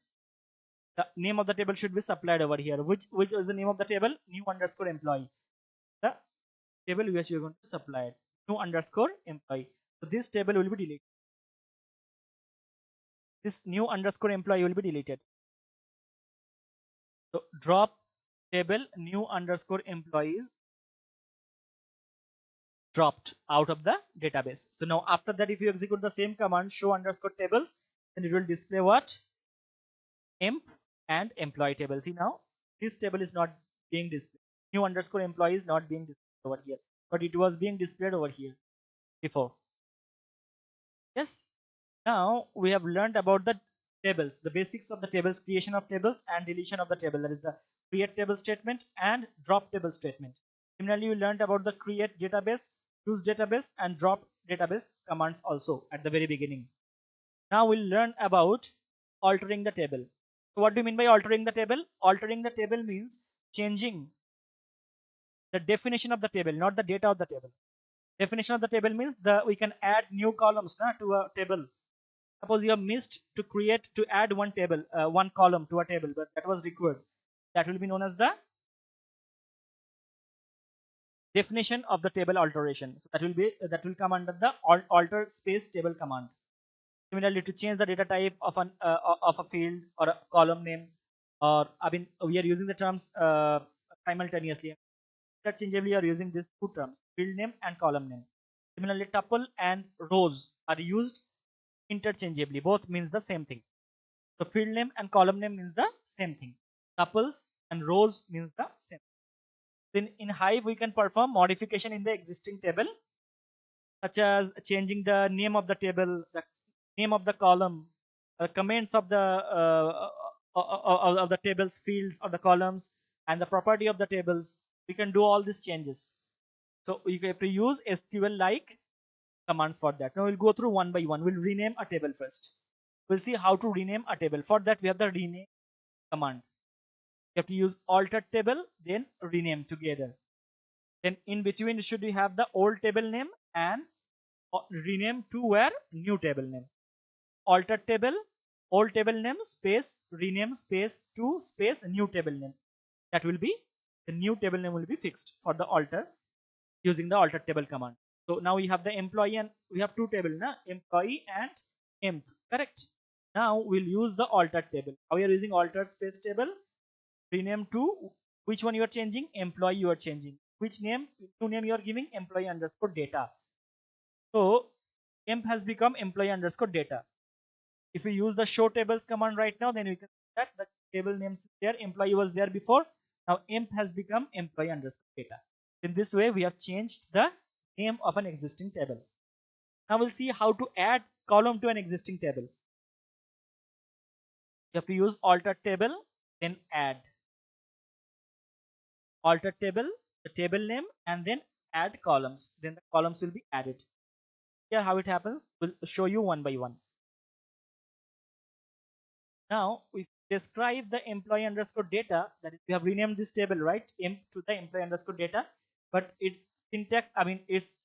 The name of the table should be supplied over here. Which is the name of the table? New underscore employee. The table which you are going to supply, new underscore employee. So this table will be deleted. This new underscore employee will be deleted. So drop table new underscore employees dropped out of the database. So now after that, if you execute the same command show underscore tables, then it will display what? Emp and employee table. See, now this table is not being displayed. New underscore employee is not being displayed over here, but it was being displayed over here before. Yes. Now we have learned about the tables, the basics of the tables, creation of tables and deletion of the table. That is the create table statement and drop table statement. Similarly, we learned about the create database, use database, and drop database commands also at the very beginning. Now we'll learn about altering the table. So what do you mean by altering the table? Altering the table means changing the definition of the table, not the data of the table. Definition of the table means we can add new columns to a table. Suppose you have missed to add one table, one column to a table, but that was required. That will be known as the definition of the table alteration. So that will come under the alter space table command. Similarly, to change the data type of a field or a column name, or we are using the terms simultaneously. Interchangeably, are using these two terms, field name and column name. Similarly, tuple and rows are used interchangeably. Both means the same thing. So field name and column name means the same thing. Tuples and rows means the same. Then in Hive, we can perform modification in the existing table, such as changing the name of the table, the name of the column, comments of the tables, fields or the columns, and the property of the tables. We can do all these changes. So you have to use SQL like commands for that. Now we'll go through one by one. We'll rename a table first. We'll see how to rename a table. For that, we have the rename command. You have to use alter table, then rename together. Then in between should we have the old table name and rename to where? New table name. Alter table, old table name, space, rename, space, to space, new table name. That will be, the new table name will be fixed for the alter using the alter table command. So now we have the employee and we have two tables, employee and emp, correct? Now we'll use the alter table. How we are using alter space table, rename to which one you are changing? Employee you are changing. Which name? New name you are giving? Employee underscore data. So emp has become employee underscore data. If we use the show tables command right now, then we can see that the table names there, employee was there before. Now emp has become employee underscore data. In this way, we have changed the name of an existing table. Now we'll see how to add column to an existing table. You have to use alter table, then add. Alter table, the table name, and then add columns. Then the columns will be added. Here how it happens, we'll show you one by one. Now we describe the employee underscore data, that is, we have renamed this table, right? Emp to the employee underscore data, but its syntax, its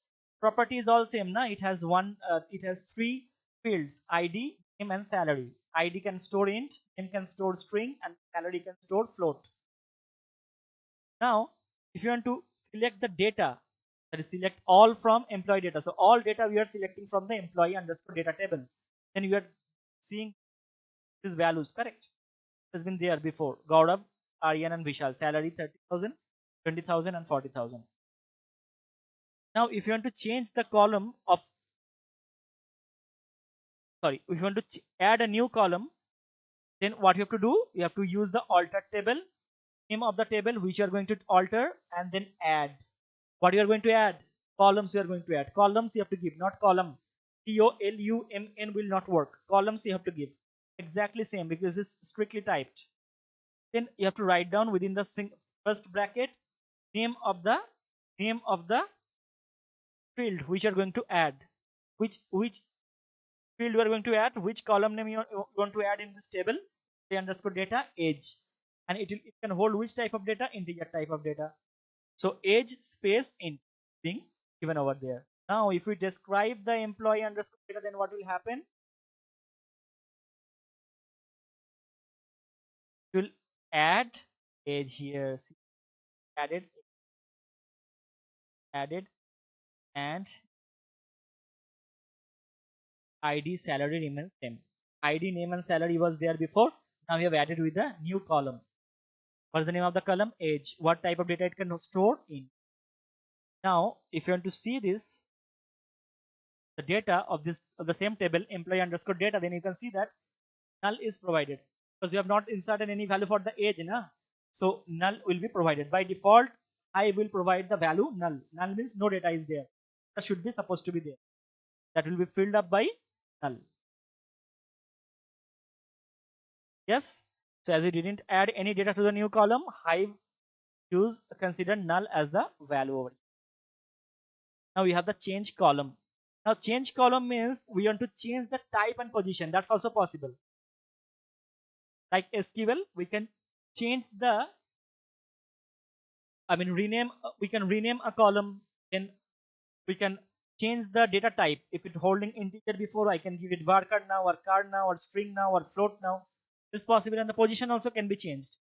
property is all same. It has it has three fields: ID, name and salary. ID can store int, name can store string, and salary can store float. Now, if you want to select the data, that is select all from employee data. So all data we are selecting from the employee underscore data table. Then we are seeing these values, correct? It has been there before. Gaurav, Aryan and Vishal. Salary 30,000, 20,000 and 40,000. Now, if you want to change the column of, sorry, if you want to add a new column, then what you have to do, you have to use the alter table, name of the table which you are going to alter, and then add. What you are going to add? Columns you are going to add. Columns you have to give, not column. COLUMN will not work. Columns you have to give. Exactly same because it's strictly typed. Then you have to write down within the first bracket name of the field which you are going to add. Which field you are going to add, which column name you want to add in this table, the underscore data age, and it can hold which type of data, integer type of data. So age space int being given over there. Now if we describe the employee underscore data, then what will happen? We will add age here. See, added and ID salary remains same. ID name and salary was there before. Now we have added with the new column. What's the name of the column? Age. What type of data it can store in? Now if you want to see this, the data of the same table employee underscore data, then you can see that null is provided because you have not inserted any value for the age, na? So null will be provided by default. I will provide the value null. Null means no data is there. That should be supposed to be there. That will be filled up by null. Yes. So as we didn't add any data to the new column, Hive consider null as the value over here. Now we have the change column. Now change column means we want to change the type and position. That's also possible. Like SQL, we can change the, rename, we can rename a column, then we can change the data type. If it's holding integer before, I can give it varchar now or char now or string now or float now. This is possible, and the position also can be changed.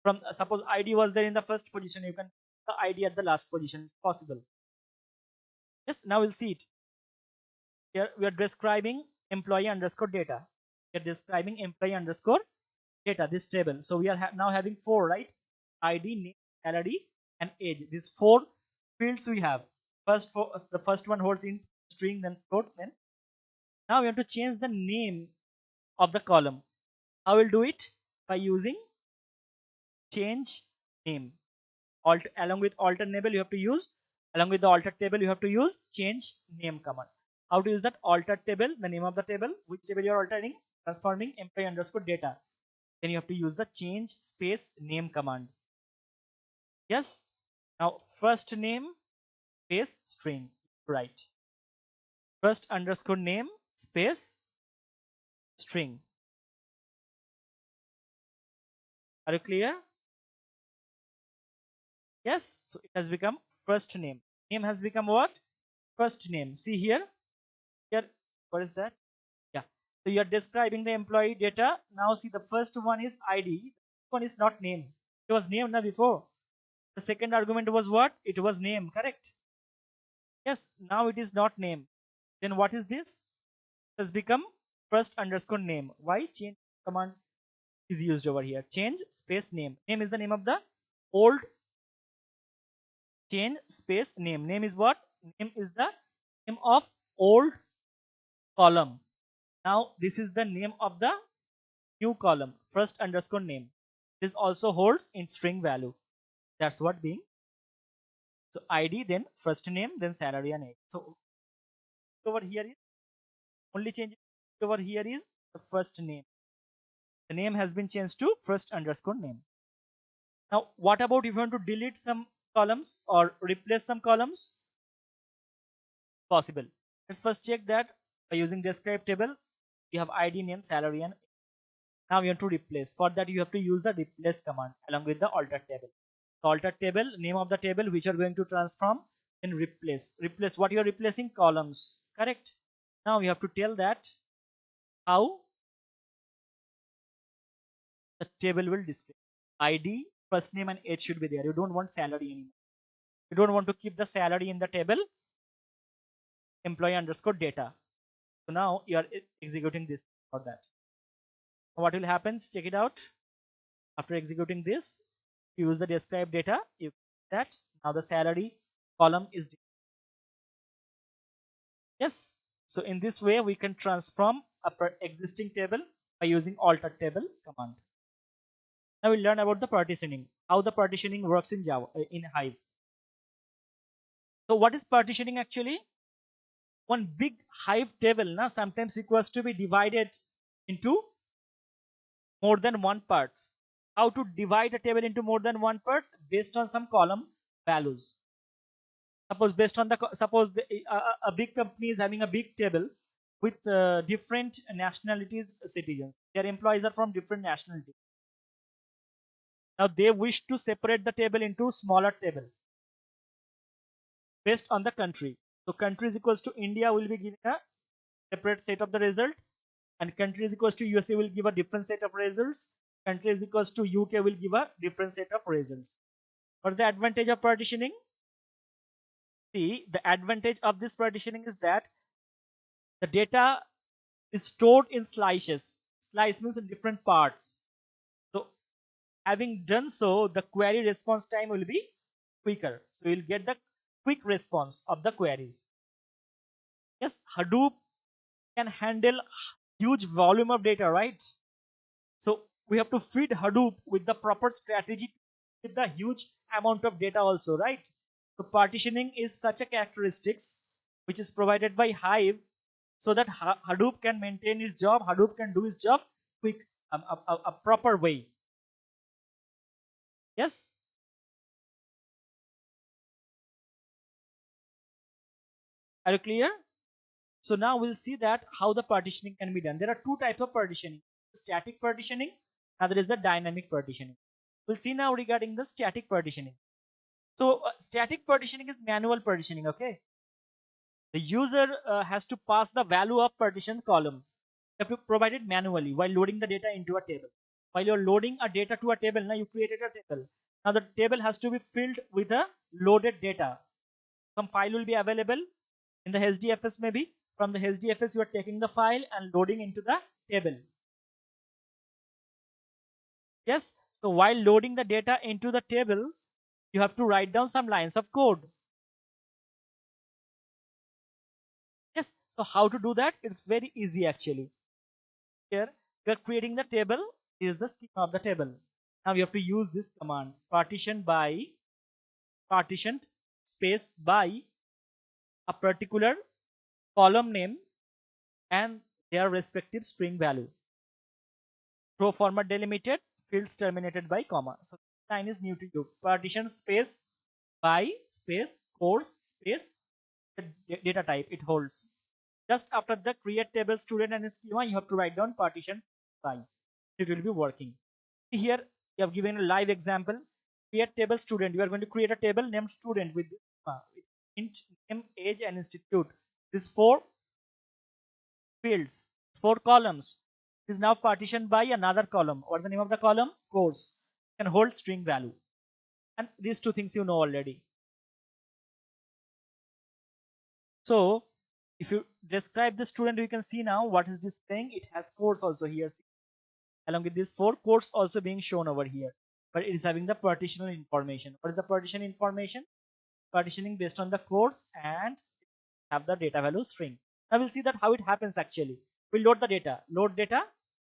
From suppose ID was there in the first position, you can put the ID at the last position. It's possible. Yes, now we'll see it. Here we are describing employee underscore data. We are describing employee underscore data, this table. So we are now having 4, right? ID, name, salary, and age. These 4 fields we have. The first one holds in string, then float. Then now we have to change the name of the column. I will do it by using change name. Along with alter table, you have to use. Along with the alter table, you have to use change name command. How to use that? Alter table, the name of the table, which table you are altering, transforming employee underscore data. Then you have to use the change space name command. Yes. Now first name space string, right? First underscore name space string. Are you clear? Yes. So it has become first name. Name has become what? First name. See here. Here, what is that? Yeah. So you are describing the employee data. Now see, the first one is ID. This one is not name. It was named now before. The second argument was what? It was name, correct? Yes. Now it is not name. Then what is this? It has become first underscore name. Why? Change command is used over here. Change space name. Name is the name of the old. Change space name. Name is what? Name is the name of old column. Now this is the name of the new column, first underscore name. This also holds in string value. That's what being. So ID, then first name, then salary and age. So over here is only change over here is the first name. The name has been changed to first underscore name. Now what about if you want to delete some columns or replace some columns? Possible. Let's first check that by using describe table. You have ID, name, salary and age. Now you have to replace. For that you have to use the replace command along with the alter table. So alter table, name of the table which you are going to transform, in replace. Replace what you are replacing? Columns. Correct. Now you have to tell that how the table will display ID, first name and age should be there. You don't want salary anymore. You don't want to keep the salary in the table, employee underscore data. So now you are executing this for that. What will happen? Check it out. After executing this, use the describe data. You that now the salary column is yes. So in this way, we can transform a existing table by using alter table command. Now we'll learn about the partitioning, how the partitioning works in Java in Hive. So what is partitioning actually? One big Hive table now sometimes requires to be divided into more than one parts. How to divide a table into more than one parts? Based on some column values. Suppose based on the a big company is having a big table with different nationalities citizens. Their employees are from different nationalities. Now they wish to separate the table into smaller table based on the country. So country is equals to India will be giving a separate set of the result, and country is equals to USA will give a different set of results. Country is equals to UK will give a different set of results. What's the advantage of partitioning? See, the advantage of this partitioning is that the data is stored in slices. Slice means in different parts. So having done so, the query response time will be quicker. So you'll get the quick response of the queries. Yes, Hadoop can handle huge volume of data, right? So we have to feed Hadoop with the proper strategy with the huge amount of data also, right? So partitioning is such a characteristics which is provided by Hive so that Hadoop can maintain its job, Hadoop can do its job quick, a proper way. Yes. Are you clear? So now we'll see that how the partitioning can be done. There are two types of partitioning: static partitioning, and there is the dynamic partitioning. We'll see now regarding the static partitioning. So static partitioning is manual partitioning. Okay, the user has to pass the value of partition column. You have to provide it manually while loading the data into a table. While you're loading a data to a table, now you created a table. Now the table has to be filled with a loaded data. Some file will be available in the HDFS maybe. From the HDFS, you are taking the file and loading into the table. Yes. So while loading the data into the table, you have to write down some lines of code. Yes. So how to do that? It's very easy actually. Here we are creating the table. Is the schema of the table. Now we have to use this command: partitioned space by a particular column name and their respective string value. Row format delimited, fields terminated by comma. So this line is new to you. Partition space by space course space the data type it holds. Just after the create table student and schema, you have to write down partitions by. It will be working. Here you have given a live example. Create table student. You are going to create a table named student with this int name, age, and institute. These four fields, four columns. Is now partitioned by another column. What's the name of the column? Course. Can hold string value. And these two things you know already. So if you describe the student, you can see now what is displaying. It has course also here. Along with these four courses also being shown over here. But it is having the partitional information. What is the partition information? Partitioning based on the course and have the data value string. Now we'll see that how it happens actually. We'll load the data. Load data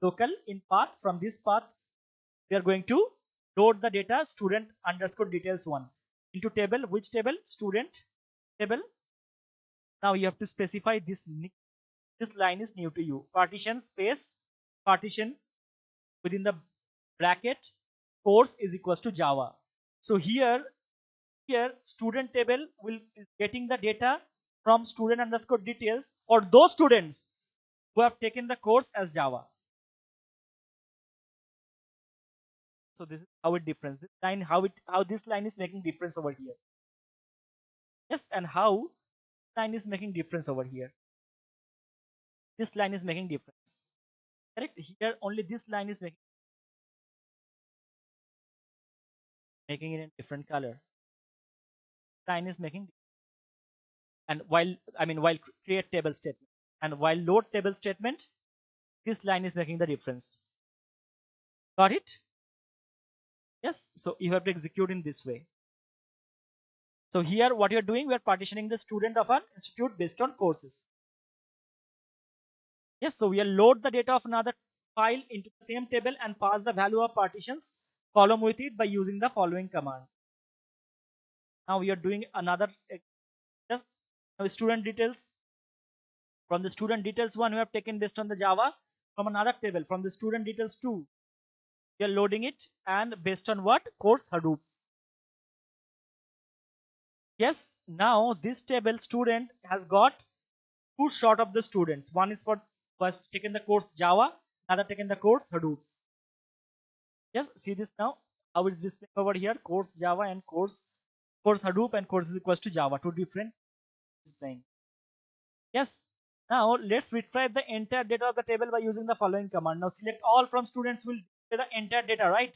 local in path. From this path, we are going to load the data student underscore details one into table. Which table? Student table. Now you have to specify this. This line is new to you. Partition space partition within the bracket course is equals to Java. So here student table will is getting the data from student underscore details for those students who have taken the course as Java. So this is how it difference. This line how this line is making difference over here. Yes, and how line is making difference over here. This line is making difference. Correct? Here only this line is making. making it in different color. Line is making, and while create table statement and while load table statement, this line is making the difference. Got it? Yes. So you have to execute in this way. So here what you're doing, we are partitioning the student of an institute based on courses. Yes, so we'll load the data of another file into the same table and pass the value of partitions column with it by using the following command. Now we are doing another just student details. From the student details one we have taken based on the Java, from another table from the student details 2 we are loading it, and based on what? Course Hadoop. Yes, now this table student has got two sort of the students. One is for was taken the course Java, another taken the course Hadoop. Yes, see this now. How is this over here? Course Java and course Hadoop, and course is equals to Java. Two different displaying. Yes. Now let's retrieve the entire data of the table by using the following command. Now select all from students will display the entire data, right?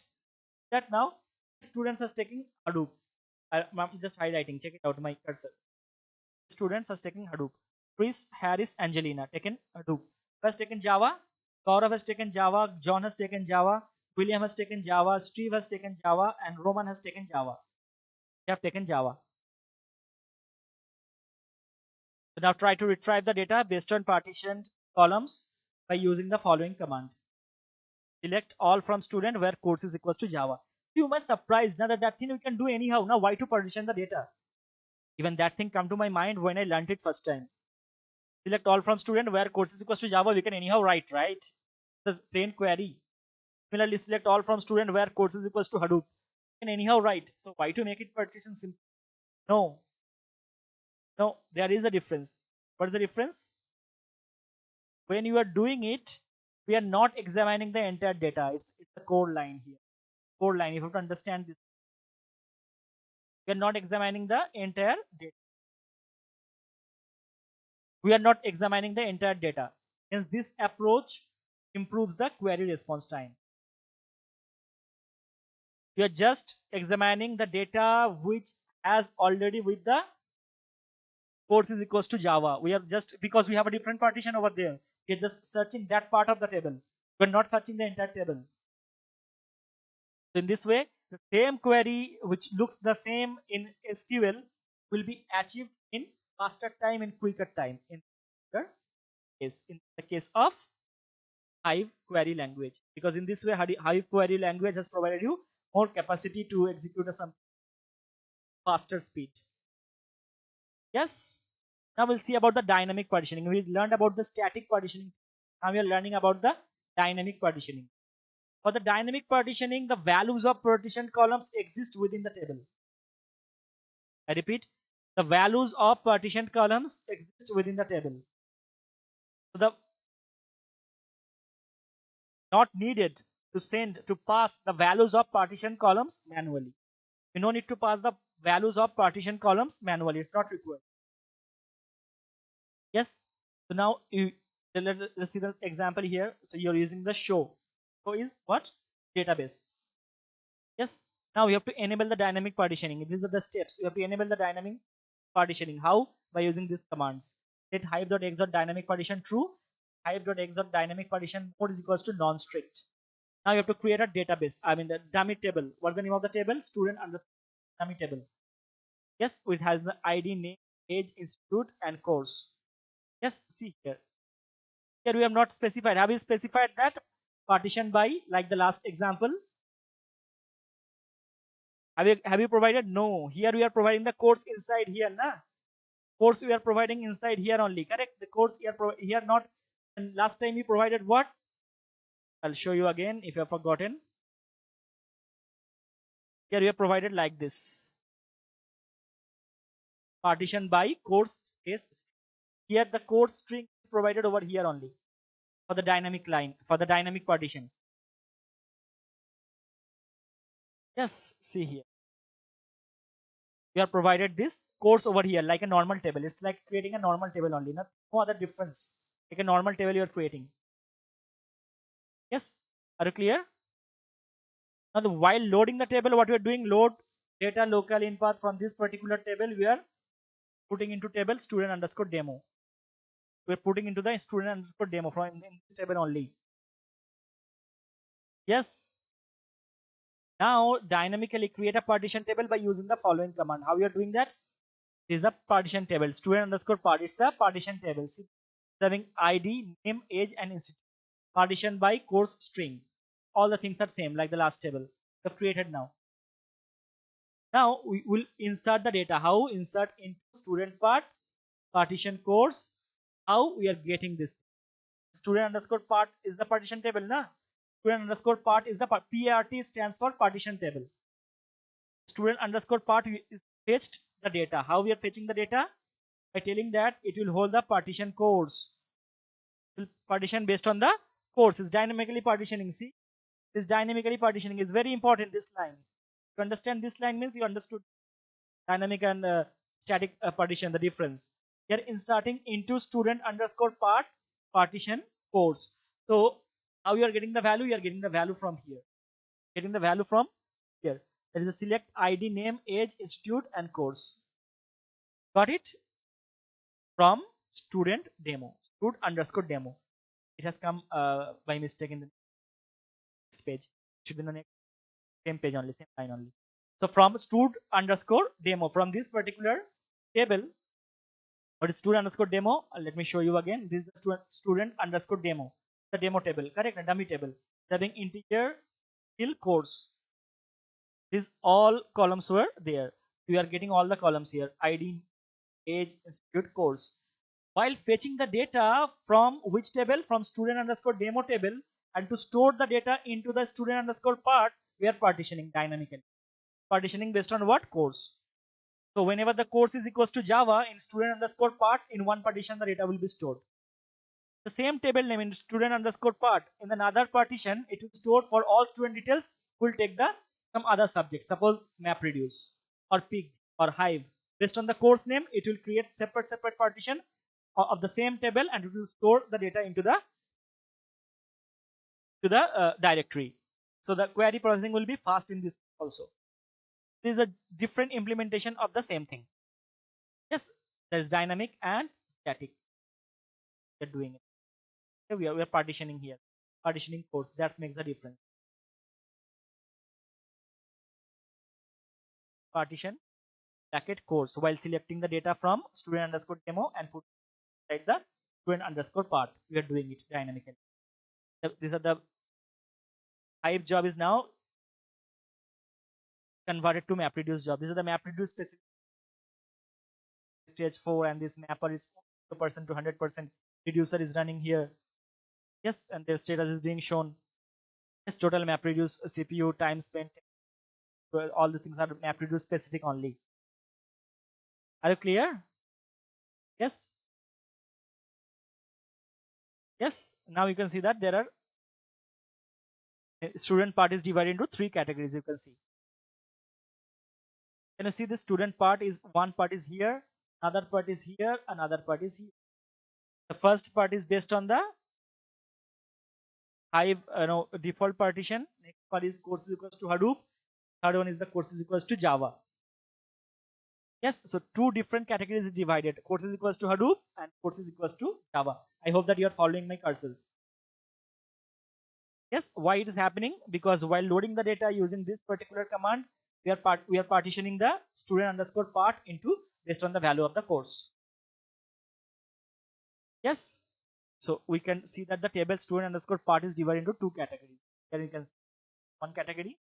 That now students are taking Hadoop. I'm just highlighting. Check it out. My cursor. Students are taking Hadoop. Chris, Harris, Angelina taken Hadoop. Has taken Java. Gaurav has taken Java. John has taken Java. William has taken Java. Steve has taken Java, and Roman has taken Java. They have taken Java. So now try to retrieve the data based on partitioned columns by using the following command. Select all from student where course is equals to Java. You must surprised now that thing we can do anyhow. Now why to partition the data? Even that thing come to my mind when I learned it first time. Select all from student where course is equals to Java. We can anyhow write, right? This plain query. Similarly, select all from student where course is equals to Hadoop. We can anyhow write. So why to make it partition simple? No. No, there is a difference. What is the difference? When you are doing it, we are not examining the entire data. It's a core line here. Core line. You have to understand this. We are not examining the entire data. We are not examining the entire data. Hence, this approach improves the query response time. We are just examining the data which has already with the course is equals to Java. We are just, because we have a different partition over there, we are just searching that part of the table. We are not searching the entire table. So in this way, the same query which looks the same in SQL will be achieved in faster time, in quicker time in the case of Hive query language, because in this way Hive query language has provided you more capacity to execute some faster speed. Yes. Now we'll see about the dynamic partitioning. We learned about the static partitioning. Now we are learning about the dynamic partitioning. For the dynamic partitioning, the values of partitioned columns exist within the table. I repeat, the values of partitioned columns exist within the table. So the not needed to pass the values of partition columns manually. You don't need to pass the values of partition columns manually. It's not required. Yes. So now let's see the example here. So you're using the show. So is what? Database. Yes. Now you have to enable the dynamic partitioning. These are the steps. You have to enable the dynamic partitioning. How? By using these commands. Set hive.x.dynamic partition true. Hive.x.dynamic partition mode is equals to non-strict. Now you have to create a database. I mean the dummy table. What's the name of the table? Student underscore dummy table. Yes, it has the ID, name, age, institute, and course. Yes, see here. Here we have not specified. Have you specified that partition by, like the last example? Have you provided? No. Here we are providing the course inside here, na? Course we are providing inside here only. Correct? The course here not. And last time we provided what? I'll show you again if you have forgotten. Here we are provided like this. Partition by course space string. Here the course string is provided over here only for the dynamic line, for the dynamic partition. Yes, see here. We are provided this course over here like a normal table. It's like creating a normal table only, no other difference. Like a normal table you are creating. Yes, are you clear? Now while loading the table, what we are doing, load data local in path from this particular table we are putting into table student underscore demo. We're putting into the student underscore demo from in this table only. Yes. Now dynamically create a partition table by using the following command. How you are doing that? This is a partition table. Student underscore part. It's a partition table. See, having ID, name, age, and institute. Partition by course string. All the things are same like the last table. We have created now. Now we will insert the data. How? Insert into student part, partition course. How we are getting this? Student underscore part is the partition table, na? Student underscore part is the PART stands for partition table. Student underscore part is fetched the data. How we are fetching the data? By telling that it will hold the partition course. It will partition based on the course. Is dynamically partitioning. See, this dynamically partitioning is very important. This line. To understand this line means you understood dynamic and static partition, the difference. We are inserting into student underscore part partition course. So how you are getting the value? You are getting the value from here. Getting the value from here. There is a select ID, name, age, institute, and course. Got it? From student demo, student underscore demo. It has come by mistake in the next page. It should be in the next same page only, same line only. So from student underscore demo, from this particular table, what is student underscore demo? Let me show you again. This is the student underscore demo, the demo table, correct? A dummy table. Having integer till course. These all columns were there. We are getting all the columns here: ID, age, institute, course. While fetching the data from which table? From student underscore demo table, and to store the data into the student underscore part, we are partitioning dynamically. Partitioning based on what? Course. So whenever the course is equals to Java, in student underscore part, in one partition the data will be stored. The same table name in student underscore part, in another partition it will store for all student details. We'll take the some other subject, suppose MapReduce or Pig or Hive. Based on the course name, it will create separate partition of the same table, and it will store the data into the directory. So the query processing will be fast in this also. This is a different implementation of the same thing. Yes, there's dynamic and static. We're doing it. Okay, we are partitioning here. Partitioning course. That makes the difference. Partition bracket course while selecting the data from student underscore demo and put inside the student underscore part. We are doing it dynamically. These are the Hive job is now converted to MapReduce job. These are the MapReduce specific stage 4, and this mapper is 0% to 100%. Reducer is running here. Yes, and their status is being shown. Yes, total MapReduce, CPU, time spent, all the things are MapReduce specific only. Are you clear? Yes. Yes. Now you can see that there are student part is divided into 3 categories. You can see. Can you see the student part is one part is here, another part is here, another part is here. The first part is based on the Hive default partition. Next part is courses equals to Hadoop. Third one is the courses equals to Java. Yes, so 2 different categories is divided. Courses equals to Hadoop and courses equals to Java. I hope that you are following my cursor. Yes, why it is happening? Because while loading the data using this particular command, we are partitioning the student underscore part into based on the value of the course. Yes, so we can see that the table student underscore part is divided into 2 categories. Here you can see one category,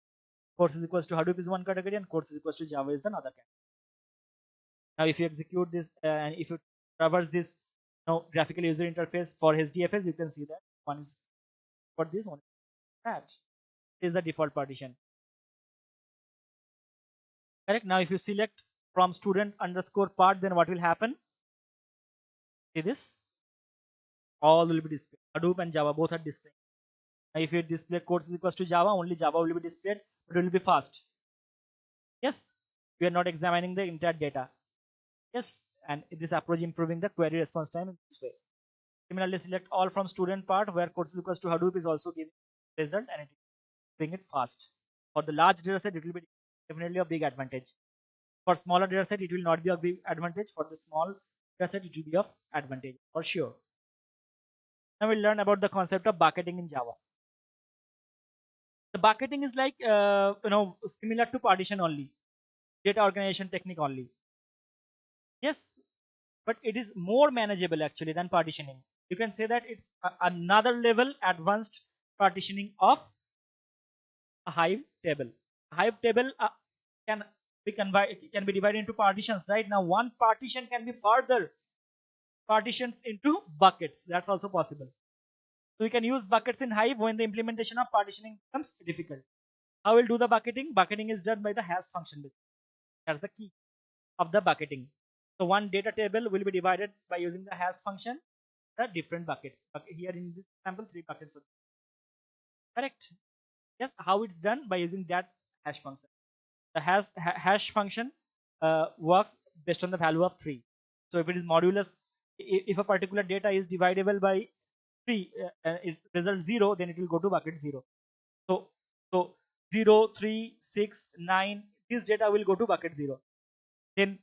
course is equals to Hadoop is one category, and course is equals to Java is another category. Now if you execute this and if you traverse this graphical user interface for HDFS, you can see that one is for this, one is that. This is the default partition. Correct. Now if you select from student underscore part, then what will happen? See this? All will be displayed. Hadoop and Java both are displayed. Now if you display course is equals to Java, only Java will be displayed, but it will be fast. Yes, we are not examining the entire data. Yes, and this approach improving the query response time in this way. Similarly, select all from student part where course is equals to Hadoop is also giving result, and it will bring it fast. For the large data set, it will be definitely a big advantage. For smaller data set, it will not be a big advantage. For the small data set, it will be of advantage for sure. Now we'll learn about the concept of bucketing in Java. The bucketing is like similar to partition only, data organization technique only. Yes, but it is more manageable actually than partitioning. You can say that it's another level advanced partitioning of a Hive table. Hive table can be divided into partitions. Right now, one partition can be further partitions into buckets. That's also possible. So we can use buckets in Hive when the implementation of partitioning becomes difficult. How will do the bucketing? Bucketing is done by the hash function. That's the key of the bucketing. So one data table will be divided by using the hash function, the different buckets. Here in this example, 3 buckets. Correct? Yes. How it's done? By using that hash function. The hash function works based on the value of 3. So if it is modulus, if a particular data is divisible by 3, it results 0, then it will go to bucket 0. So 0, 3, 6, 9, this data will go to bucket 0. Then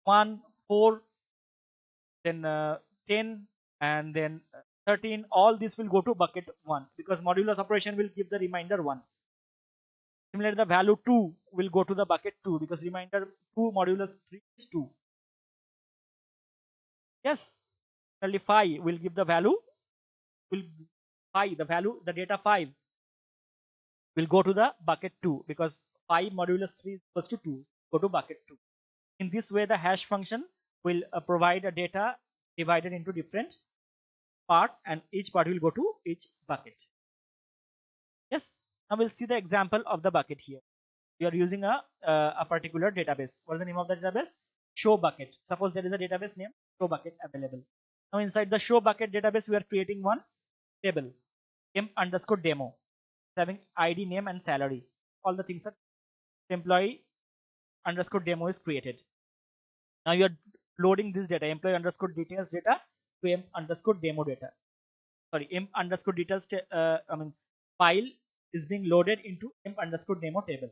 1, 4, then 10, and then 13, all this will go to bucket 1 because modulus operation will give the remainder 1. Similarly, the value 2 will go to the bucket 2 because remainder 2 modulus 3 is 2. Yes, similarly 5 will give the value, the data 5 will go to the bucket 2 because 5 modulus 3 is equals to 2, go to bucket 2. In this way, the hash function will provide a data divided into different parts, and each part will go to each bucket. Yes, now we'll see the example of the bucket here. We are using a particular database. What is the name of the database? Show bucket. Suppose there is a database name show bucket available. Now inside the show bucket database, we are creating one table, emp_demo, having ID, name, and salary. All the things are employee_demo is created. Now you are loading this data, employee_details data to emp_demo data. Sorry, emp_details file is being loaded into emp_demo table.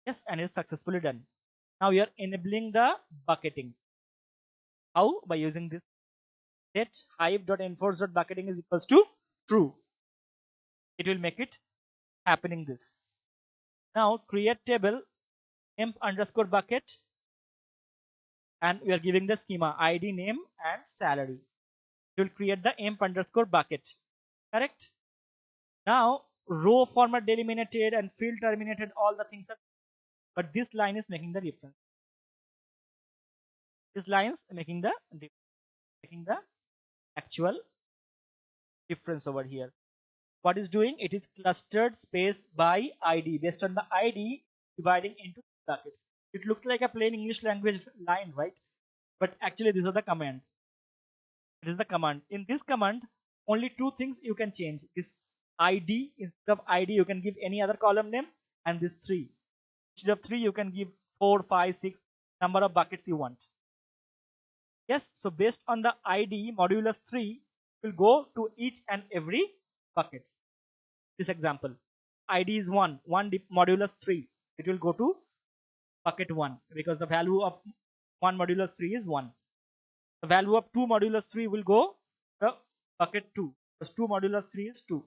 Yes, and it's successfully done. Now we are enabling the bucketing. How? By using this set hive.enforce.bucketing is equals to true. It will make it happening this. Now create table emp_bucket, and we are giving the schema ID, name, and salary. It will create the emp_bucket. Correct? Now row format delimited and field terminated, all the things are, but this line is making the difference. This line is making the actual difference over here. What is doing? It is clustered space by ID. Based on the ID, dividing into buckets. It looks like a plain English language line, right? But actually, these are the command. It is the command. In this command, only 2 things you can change. This ID, instead of ID, you can give any other column name, and this 3. Instead of 3, you can give 4, 5, 6 number of buckets you want. Yes, so based on the ID, modulus 3 will go to each and every buckets. This example, ID is 1 modulus 3. It will go to bucket 1 because the value of 1 modulus 3 is 1. The value of 2 modulus 3 will go to bucket 2 because 2 modulus 3 is 2,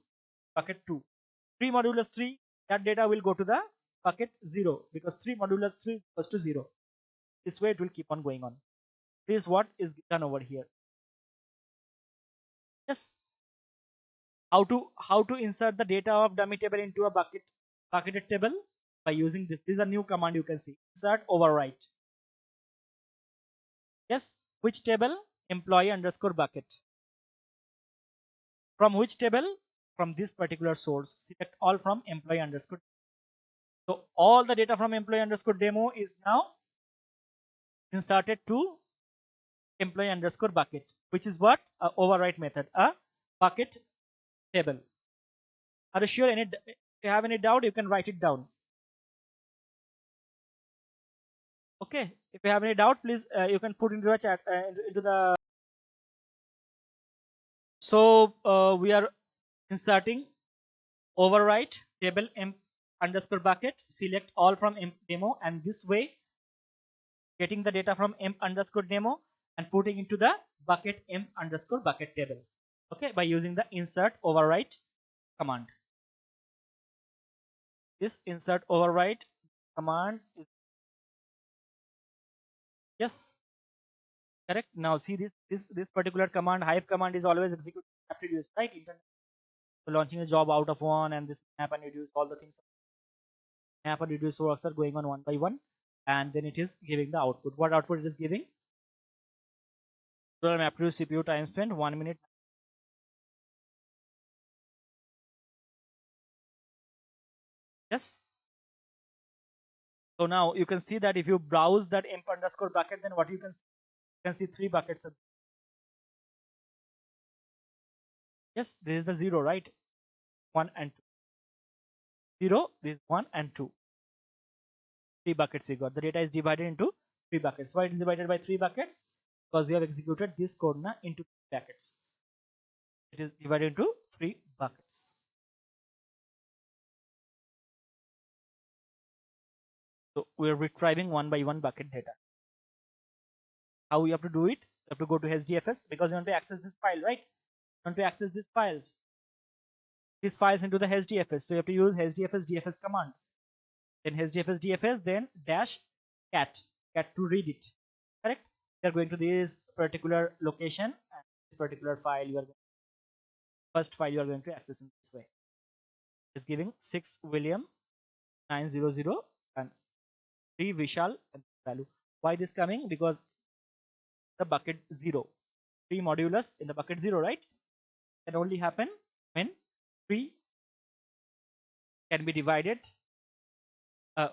bucket 2. 3 modulus 3, that data will go to the bucket 0 because 3 modulus 3 is equals to 0. This way it will keep on going on. This is what is done over here. Yes. How to insert the data of dummy table into a bucketed table? By using this. This is a new command you can see. Insert overwrite. Yes. Which table? Employee_bucket. From which table? From this particular source. Select all from employee_. So all the data from employee_demo is now inserted to employee_bucket, which is what? A overwrite method, a bucket table. Are you sure? If you have any doubt, you can write it down. Okay. If you have any doubt, please you can put into the chat into the. So we are inserting overwrite table underscore bucket, select all from emp demo, and this way getting the data from emp underscore demo and putting into the bucket emp underscore bucket table. Okay, by using the insert override command. This insert override command is, yes, correct. Now see this particular command, hive command, is always executed after use, right? So launching a job out of one, and this map and reduce, all the things map and reduce works are going on one by one, and then it is giving the output. What output it is giving? Total map reduce CPU time spent 1 minute. Yes. So now you can see that if you browse that emp underscore bucket, then what you can see 3 buckets. Yes, this is the 0, right? 1 and 2. 0, this is 1 and 2. 3 buckets we got. The data is divided into 3 buckets. Why it is divided by 3 buckets? Because we have executed this code now into buckets. It is divided into 3 buckets. So we are retrieving 1 by 1 bucket data. How we have to do it? You have to go to HDFS because you want to access this file, right? You want to access these files into the HDFS. So you have to use HDFS DFS command. Then HDFS DFS, then dash cat to read it. Correct? You are going to this particular location, and this particular file you are first file you are going to access in this way. It's giving 6 William 900 and 3 Vishal and value. Why this coming? Because the bucket 0, 3 modulus in the bucket 0, right? Can only happen when 3 can be divided.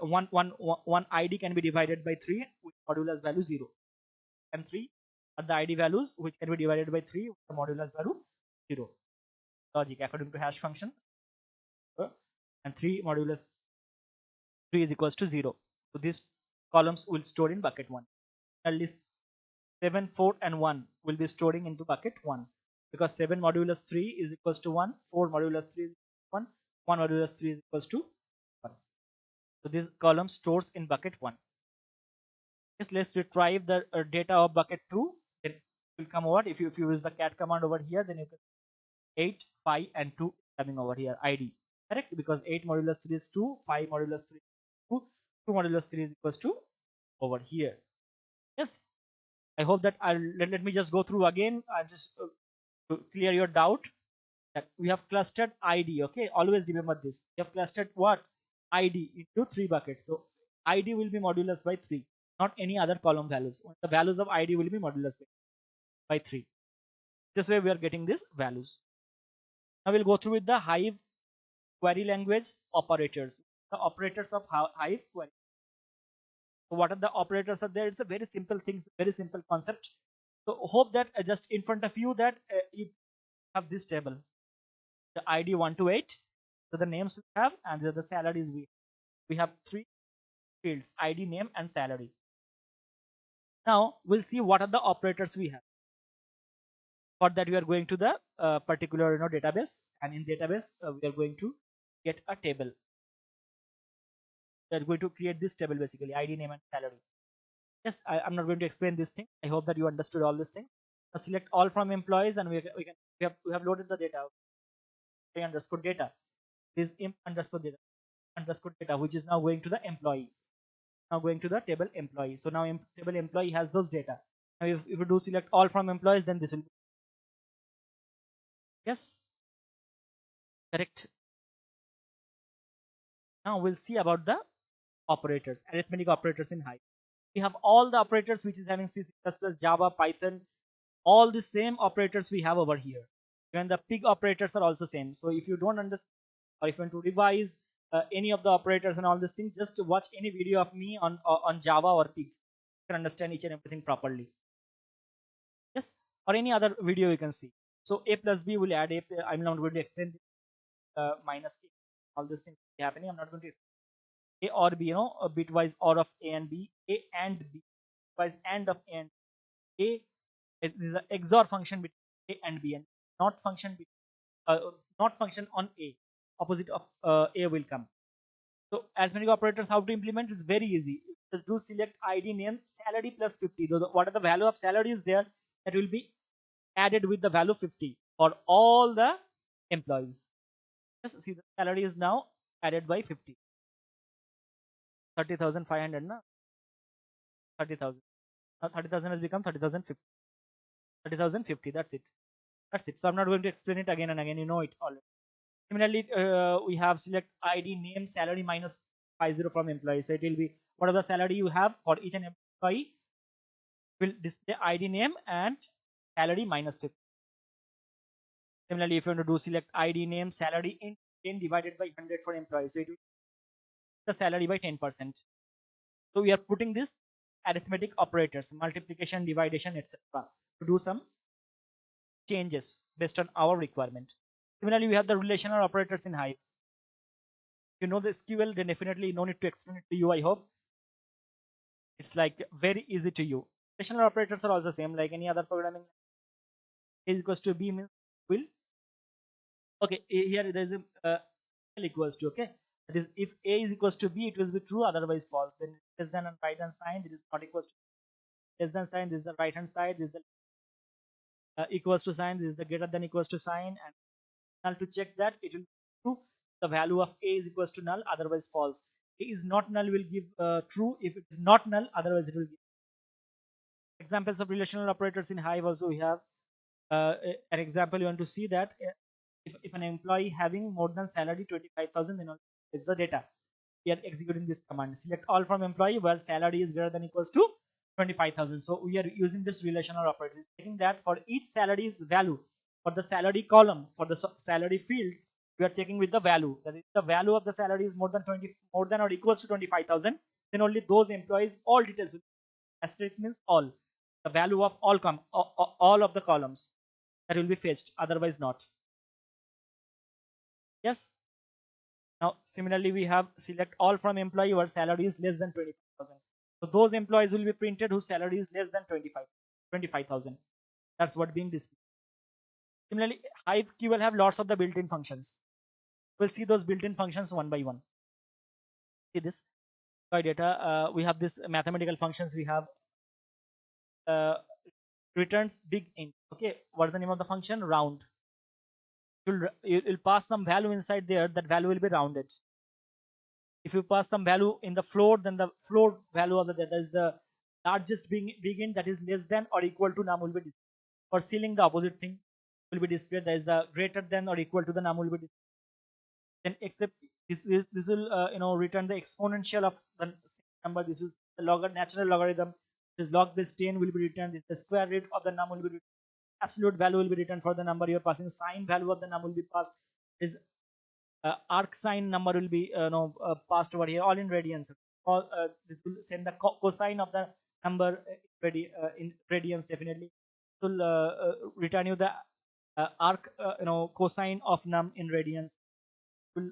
One ID can be divided by 3 with modulus value 0, and 3 are the ID values which can be divided by 3 with the modulus value 0. Logic according to hash function, and 3 modulus 3 is equals to 0. So these columns will store in bucket 1. At least 7, 4 and 1 will be storing into bucket 1, because 7 modulus 3 is equals to 1, 4 modulus 3 is 1, 1 modulus 3 is equals to 1. So this column stores in bucket 1. Yes, let's retrieve the data of bucket 2. Then it will come over. If you use the cat command over here, then you can 8, 5 and 2 coming over here ID. Correct? Because 8 modulus 3 is 2, 5 modulus 3 is 2, 2 modulus 3 is equals to over here. Yes. I hope that let me just go through again. I'll just to clear your doubt, that we have clustered ID. Okay, always remember this. We have clustered what? ID into 3 buckets. So ID will be modulus by 3, not any other column values. The values of ID will be modulus by 3. This way we are getting these values. Now we'll go through with the Hive query language operators. The operators of Hive query. So what are the operators are there? It's a very simple thing, very simple concept. So hope that just in front of you that you have this table, the ID 1 to 8. So the names we have, and the salaries we have 3 fields: ID, name, and salary. Now we'll see what are the operators we have. For that we are going to the particular database, and in database we are going to get a table. We are going to create this table basically: ID, name, and salary. Yes, I'm not going to explain this thing. I hope that you understood all these things. Now select all from employees, and we have loaded the data. Underscore data. This imp underscore data which is now going to the employee. Now going to the table employee. So now table employee has those data. Now if you do select all from employees, then this will be, yes, correct. Now we'll see about the operators, arithmetic operators in Hive. We have all the operators which is having C++, Java, Python, all the same operators we have over here. Even the pig operators are also same. So if you don't understand, or if you want to revise any of the operators and all these things, just watch any video of me on Java or pig. You can understand each and everything properly. Yes, or any other video you can see. So a plus b will add a. I'm not going to explain minus a. All these things happening. I'm not going to explain a or b. A bitwise or of a and b. A and b. Bitwise and of a and a. Is the XOR function between a and b, and not function not function on a. Opposite of a will come. So arithmetic operators, how to implement is very easy. Just do select ID name salary plus 50. What are the value of salary is there, that will be added with the value 50 for all the employees. Yes, see the salary is now added by 50. 30,500 na 30,000. Now 30,000 has become 30,050. 30,050. That's it. That's it. So I'm not going to explain it again and again. You know it already. Similarly, we have select ID name salary minus 50 from employee. So it will be whatever the salary you have for each and employee will display ID name and salary minus 50. Similarly, if you want to do select ID name salary in 10 divided by 100 for employees, so it will the salary by 10%. So we are putting this arithmetic operators, multiplication, division, etc. to do some changes based on our requirement. Similarly, we have the relational operators in Hive. If you know the SQL, then definitely no need to explain it to you, I hope. It's like very easy to you. Relational operators are also same like any other programming. A is equals to B means will. Okay, here there is a L equals to, okay. That is, if A is equals to B, it will be true, otherwise false. Then less than on right hand side, it is not equals to less than sign, this is the right hand side, this is the equals to sign, this is the greater than equals to sign, and null to check that it will be true. The value of A is equals to null, otherwise false. A is not null will give true. If it is not null, otherwise it will give. Examples of relational operators in Hive also we have. An example you want to see that if an employee having more than salary 25,000, then is the data. We are executing this command. Select all from employee where salary is greater than equals to 25,000. So we are using this relational operator, taking that for each salary's value, for the salary column, for the salary field, we are checking with the value. That is, the value of the salary is more than or equals to 25,000. Then only those employees, all details. Asterisk means all. The value of all of the columns that will be fetched. Otherwise not. Yes. Now, similarly, we have select all from employee where salary is less than 25,000. So those employees will be printed whose salary is less than 25,000. That's what being displayed. Similarly, Hive key will have lots of the built-in functions. We'll see those built-in functions one by one. See this by data. We have this mathematical functions. We have returns big int. Okay, what is the name of the function? Round. You'll pass some value inside there. That value will be rounded. If you pass some value in the float, then the float value of the data is the largest big int that is less than or equal to num will be displayed. For sealing, the opposite thing will be displayed. That is the greater than or equal to the num will be displayed. Then except this will return the exponential of the number. This is the natural logarithm. This log base 10 will be returned. This the square root of the num will be returned. Absolute value will be returned for the number you are passing. Sine value of the num will be passed. Is arc sine number will be passed over here, all in radians. This will send the cosine of the number in radians. Definitely will return you the arc cosine of num in radians. Will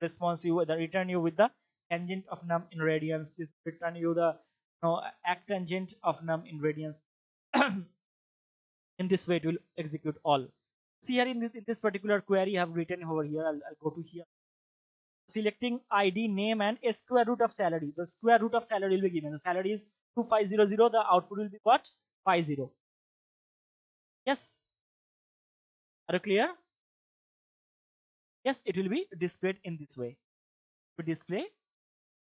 response you the return you with the tangent of num in radians. This return you the arctangent of num in radians. In this way it will execute all. See here in this particular query I have written over here. I'll go to here. Selecting ID, name, and a square root of salary. The square root of salary will be given. The salary is 2500. The output will be what? 50. Yes. Are you clear? Yes, it will be displayed in this way. To display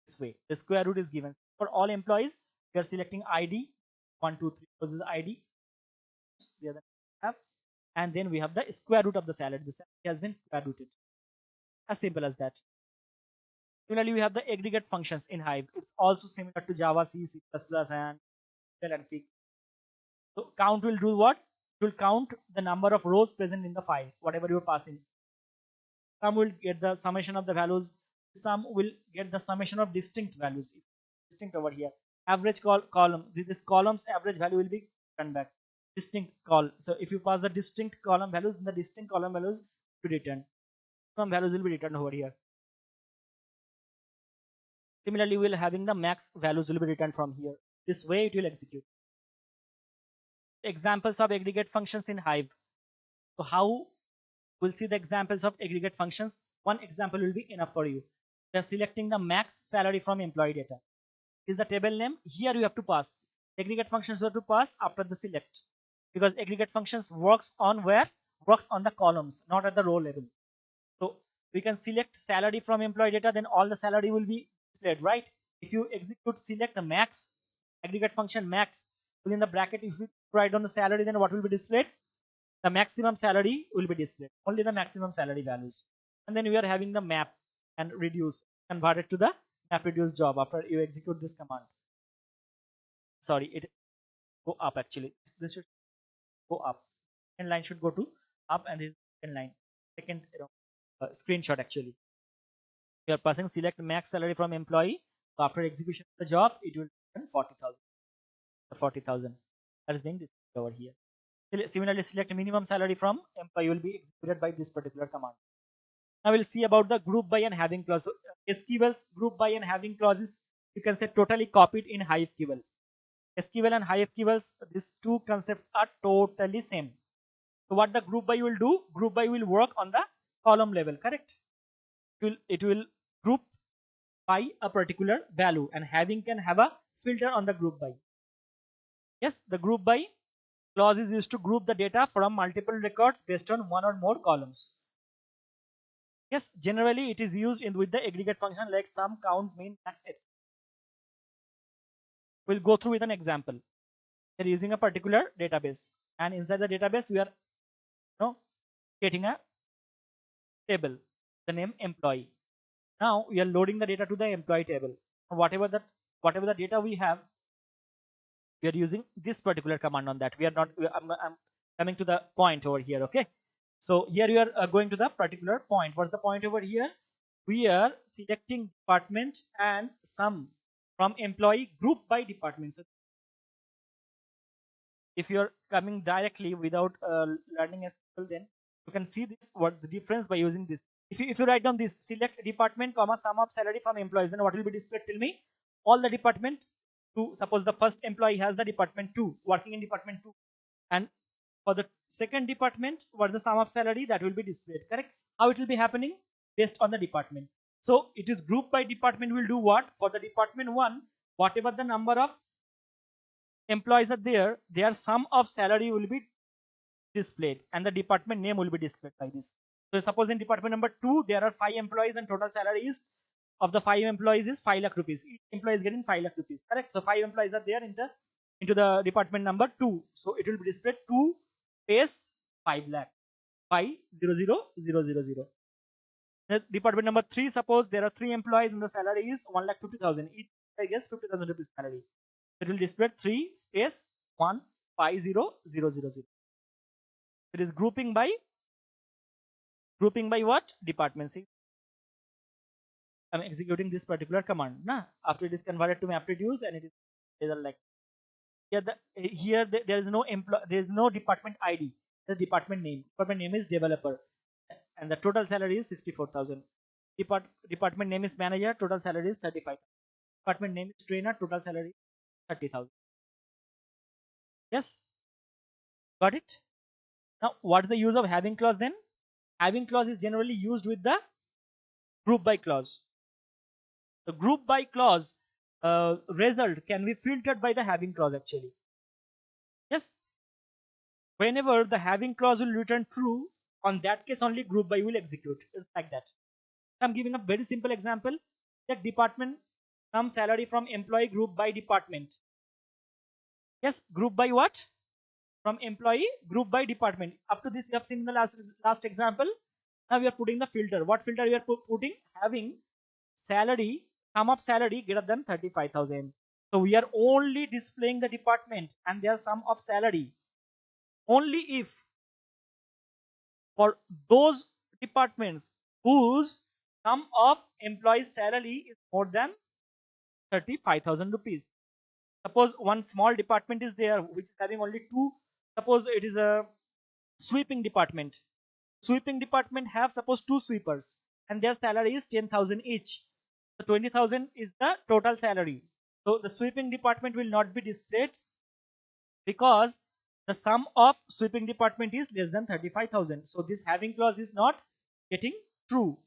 this way. The square root is given. For all employees, we are selecting ID 1, 2, 3. So this is the ID. The other have, and then we have the square root of the salary. The salary has been square rooted. As simple as that. Similarly, we have the aggregate functions in Hive. It's also similar to Java, C, C++, and Fig. So count will do what? It will count the number of rows present in the file, whatever you are passing. Some will get the summation of the values. Some will get the summation of distinct values. Distinct over here. Average column. This column's average value will be returned back. Distinct call. So if you pass the distinct column values, then the distinct column values will be returned. Some values will be returned over here. Similarly, we will having the max values will be returned from here. This way it will execute. Examples of aggregate functions in Hive. So how we'll see the examples of aggregate functions. One example will be enough for you. We are selecting the max salary from employee data. Is the table name. Here you have to pass. Aggregate functions you have to pass after the select. Because aggregate functions works on where? Works on the columns, not at the row level. So we can select salary from employee data, then all the salary will be displayed, right? If you execute select a max, aggregate function max, within the bracket, if you write on the salary, then what will be displayed? The maximum salary will be displayed. Only the maximum salary values. And then we are having the map and reduce converted to the map reduce job after you execute this command. Sorry, it go up actually. This should go up. Second line should go to up, and this second line, second screenshot actually. You are passing select max salary from employee. So after execution of the job, it will return 40,000. 40,000 that is being displayed over here. Similarly, select minimum salary from employee will be executed by this particular command. Now we'll see about the group by and having clause. So SQL's group by and having clauses, you can say totally copied in HiveQL. SQL and HiveQL's, these two concepts are totally same. So what the group by will do? Group by will work on the column level, correct? It will group by a particular value, and having can have a filter on the group by. Yes, the group by clause is used to group the data from multiple records based on one or more columns. Yes, generally it is used with the aggregate function like sum, count, min, max, etc. We'll go through with an example. We are using a particular database, and inside the database we are getting a table, the name employee. Now we are loading the data to the employee table. Whatever the data we have, we are using this particular command on that. We are not. I'm coming to the point over here. Okay. So here we are going to the particular point. What's the point over here? We are selecting department and sum from employee group by department. So if you are coming directly without learning SQL, then you can see this, what the difference by using this. If you write down this select department comma sum of salary from employees, then what will be displayed? Tell me. All the department 2. Suppose the first employee has the department 2, working in department 2, and for the second department, what's the sum of salary? That will be displayed, correct? How it will be happening? Based on the department. So it is group by department. Will do what? For the department 1, whatever the number of employees are there, their sum of salary will be displayed, and the department name will be displayed by this. So suppose in department number 2 there are 5 employees, and total salary is of the 5 employees is 5 lakh rupees. Each employee is getting 5 lakh rupees, correct? So 5 employees are there into the department number 2. So it will be displayed 2 space 5 lakh 5,000,000. The department number 3, suppose there are 3 employees and the salary is 1,50,000. Each I guess 50,000 rupees salary. It will display 3 space 1,50,000. It is grouping by what? Department. See, I'm executing this particular command. After it is converted to MapReduce, and it is like here there is no employee, there is no department ID. The department name. Department name is developer, and the total salary is 64,000. Department name is manager. Total salary is 35,000. Department name is trainer. Total salary 30,000. Yes, got it. Now, what is the use of having clause then? Having clause is generally used with the group by clause. The group by clause result can be filtered by the having clause actually. Yes. Whenever the having clause will return true, on that case only group by will execute. It's like that. I'm giving a very simple example. That department sum salary from employee group by department. Yes, group by what? From employee group by department. After this, you have seen in the last example. Now we are putting the filter. What filter we are putting? Having salary, sum of salary greater than 35,000. So we are only displaying the department and their sum of salary only if for those departments whose sum of employees salary is more than 35,000 rupees. Suppose one small department is there which is having only 2. Suppose it is a sweeping department. Sweeping department have suppose 2 sweepers and their salary is 10,000 each. So 20,000 is the total salary. So the sweeping department will not be displayed because the sum of sweeping department is less than 35,000. So this having clause is not getting true.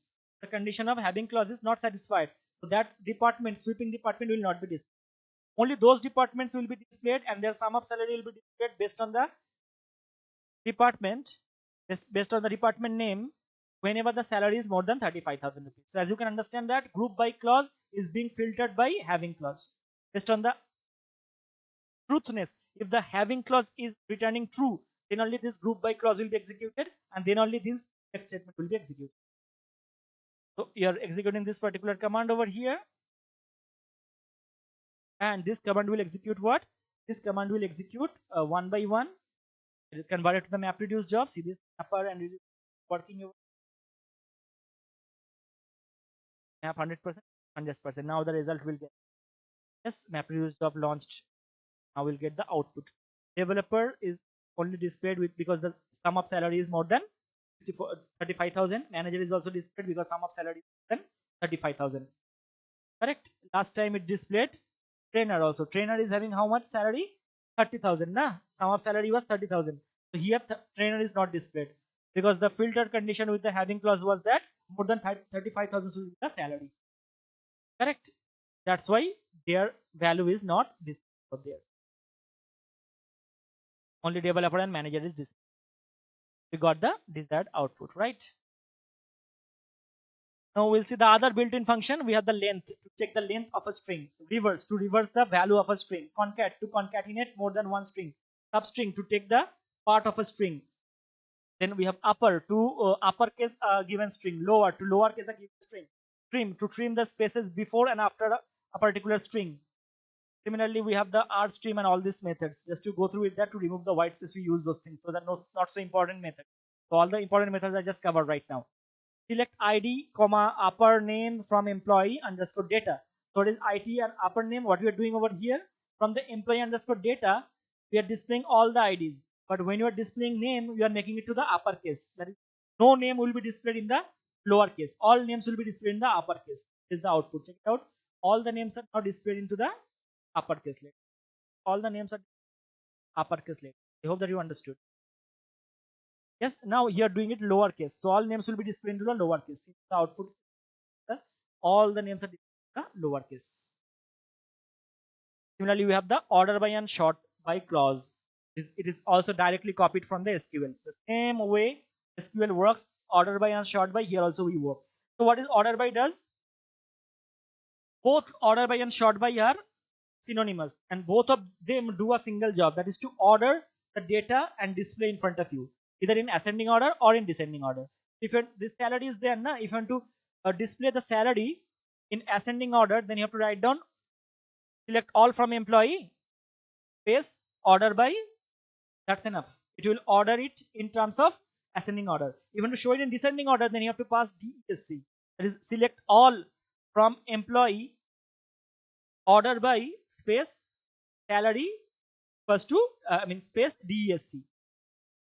the condition of having clause is not satisfied. So that department, sweeping department, will not be displayed. Only those departments will be displayed, and their sum of salary will be displayed based on the department, based on the department name, whenever the salary is more than 35,000 rupees. So as you can understand that group by clause is being filtered by having clause based on the truthness. If the having clause is returning true, then only this group by clause will be executed, and then only this next statement will be executed. So you are executing this particular command over here, and this command will execute what? This command will execute one by one. It will convert it to the map reduce job. See this mapper and working map 100%, 100%. Now the result will get, yes, map reduce job launched. Now we'll get the output. Developer is only displayed with because the sum of salary is more than 35,000. Manager is also displayed because sum of salary is more than 35,000. Correct. Last time it displayed trainer also. Trainer is having how much salary? 30,000. Nah, sum of salary was 30,000. So here trainer is not displayed because the filter condition with the having clause was that more than 35,000 should be the salary. Correct. That's why their value is not displayed there. Only developer and manager is displayed. We got the desired output, right? Now we'll see the other built-in function. We have the length to check the length of a string, reverse to reverse the value of a string, concat to concatenate more than one string, substring to take the part of a string. Then we have upper to uppercase a given string, lower to lowercase a given string, trim to trim the spaces before and after a particular string. Similarly, we have the rstream and all these methods. Just to go through with that, to remove the white space, we use those things. Those are not so important methods. So all the important methods I just covered right now. Select ID, comma, upper name from employee underscore data. So it is IT and upper name. What we are doing over here, from the employee underscore data, we are displaying all the IDs. But when you are displaying name, you are making it to the uppercase. That is, no name will be displayed in the lowercase. All names will be displayed in the uppercase. This is the output. Check it out. All the names are now displayed into the uppercase later. All the names are uppercase later. I hope that you understood. Yes, now here doing it lowercase. So all names will be displayed into the lowercase. The output, all the names are displayed in the lowercase. Similarly, we have the order by and sort by clause. It is also directly copied from the SQL. The same way SQL works, order by and sort by, here also we work. So what is order by does? Both order by and sort by are synonymous, and both of them do a single job, that is to order the data and display in front of you, either in ascending order or in descending order. If this salary is there, if you want to display the salary in ascending order, then you have to write down, select all from employee, space order by. That's enough. It will order it in terms of ascending order. If you want to show it in descending order, then you have to pass DESC. That is, select all from employee, order by, space salary equals to space DESC.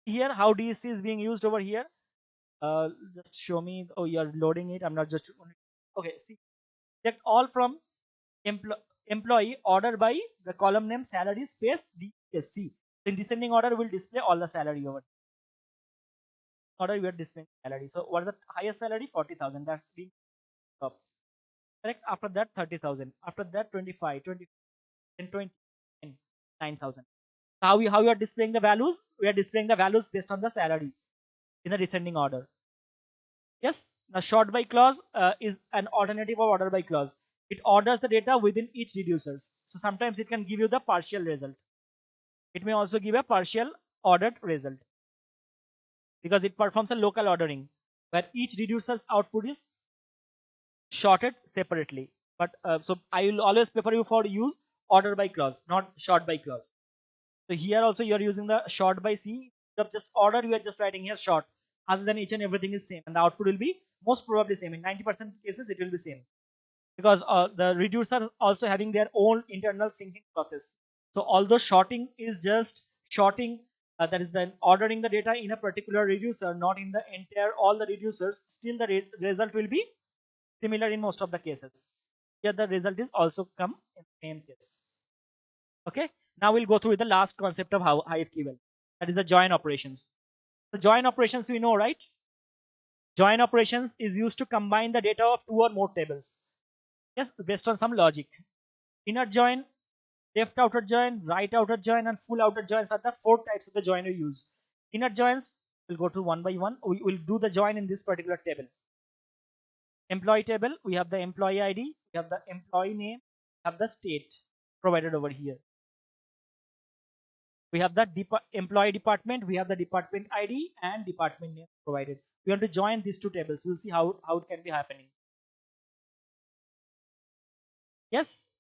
Here how DESC is being used over here. Just show me. Oh, you are loading it. I'm not just okay. See, select all from employee, order by, the column name salary, space DESC. In descending order, will display all the salary over. Order we are displaying salary. So what is the highest salary? 40,000. That's being top. Correct. After that 30,000. After that 25, 20, then 20, and 9,000. How you are displaying the values? We are displaying the values based on the salary in the descending order. Yes. Now sort by clause is an alternative of order by clause. It orders the data within each reducers. So sometimes it can give you the partial result. It may also give a partial ordered result because it performs a local ordering where each reducer's output is sorted separately. But so I will always prefer you for use order by clause, not sort by clause. So here also you are using the sort by C. Just order, you are just writing here sort. Other than each and everything is same, and the output will be most probably same. In 90% cases, it will be same because the reducer also having their own internal syncing process. So although sorting is just sorting, that is then ordering the data in a particular reducer, not in the entire all the reducers, still the result will be similar in most of the cases. Here the result is also come in the same case. Okay. Now we'll go through the last concept of HiveQL, that is the join operations. The join operations we know, right? Join operations is used to combine the data of two or more tables. Yes, based on some logic. Inner join, left outer join, right outer join, and full outer joins are the four types of the join we use. Inner joins, we'll go to one by one. We will do the join in this particular table. Employee table, we have the employee ID, we have the employee name, we have the state provided over here. We have the employee department, we have the department ID and department name provided. We want to join these two tables. We'll see how it can be happening. Yes,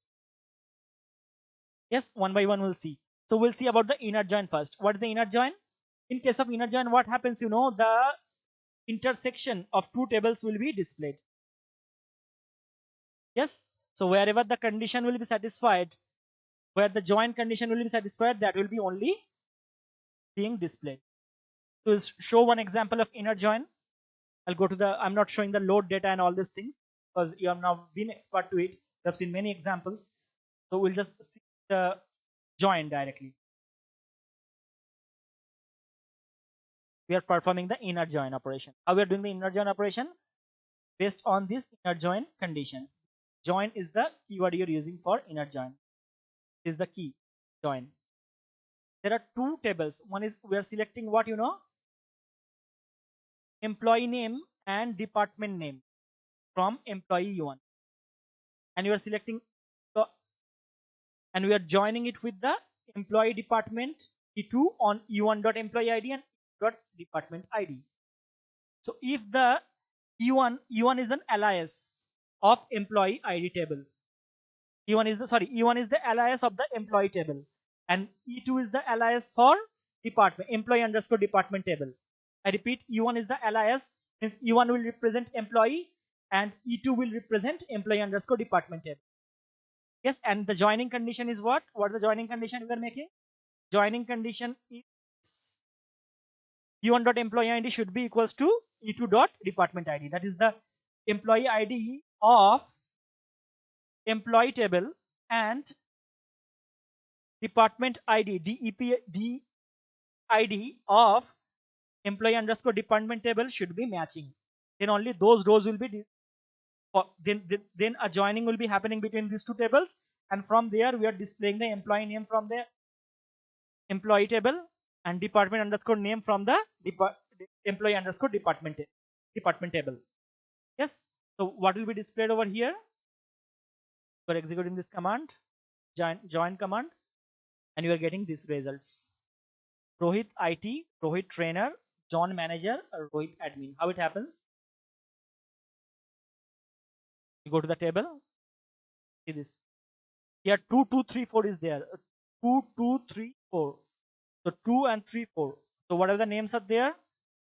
yes, one by one we'll see. So we'll see about the inner join first. What is the inner join? In case of inner join, what happens? The intersection of two tables will be displayed. Yes, so wherever the condition will be satisfied, where the join condition will be satisfied, that will be only being displayed. So we'll show one example of inner join. I'll go to I'm not showing the load data and all these things because you have now been expert to it. You have seen many examples. So we'll just see the join directly. We are performing the inner join operation. How we are doing the inner join operation? Based on this inner join condition. Join is the keyword you're using for inner join. This is the key, join. There are two tables. One is we are selecting what employee name and department name from employee E1. And you are selecting and we are joining it with the employee department E2 on E1.employee ID and E2.department ID. So if the E1 is an alias of employee ID table. E1 is the alias of the employee table, and E2 is the alias for department employee underscore department table. I repeat, E1 is the alias, since E1 will represent employee and E2 will represent employee underscore department table. Yes, and the joining condition is what? What's the joining condition we are making? Joining condition is E1.employee ID should be equals to E2.department ID. That is the employee ID of employee table and department ID DID of employee underscore department table should be matching. Then only those rows will be then a joining will be happening between these two tables, and from there we are displaying the employee name from the employee table and department underscore name from the employee underscore department table. Yes, so what will be displayed over here? We are executing this command, join command, and you are getting these results. Rohit IT, Rohit trainer, John manager, or Rohit admin. How it happens? You go to the table. See this. Here 2, 2, 3, 4 is there. 2, 2, 3, 4. So 2 and 3, 4. So whatever the names are there,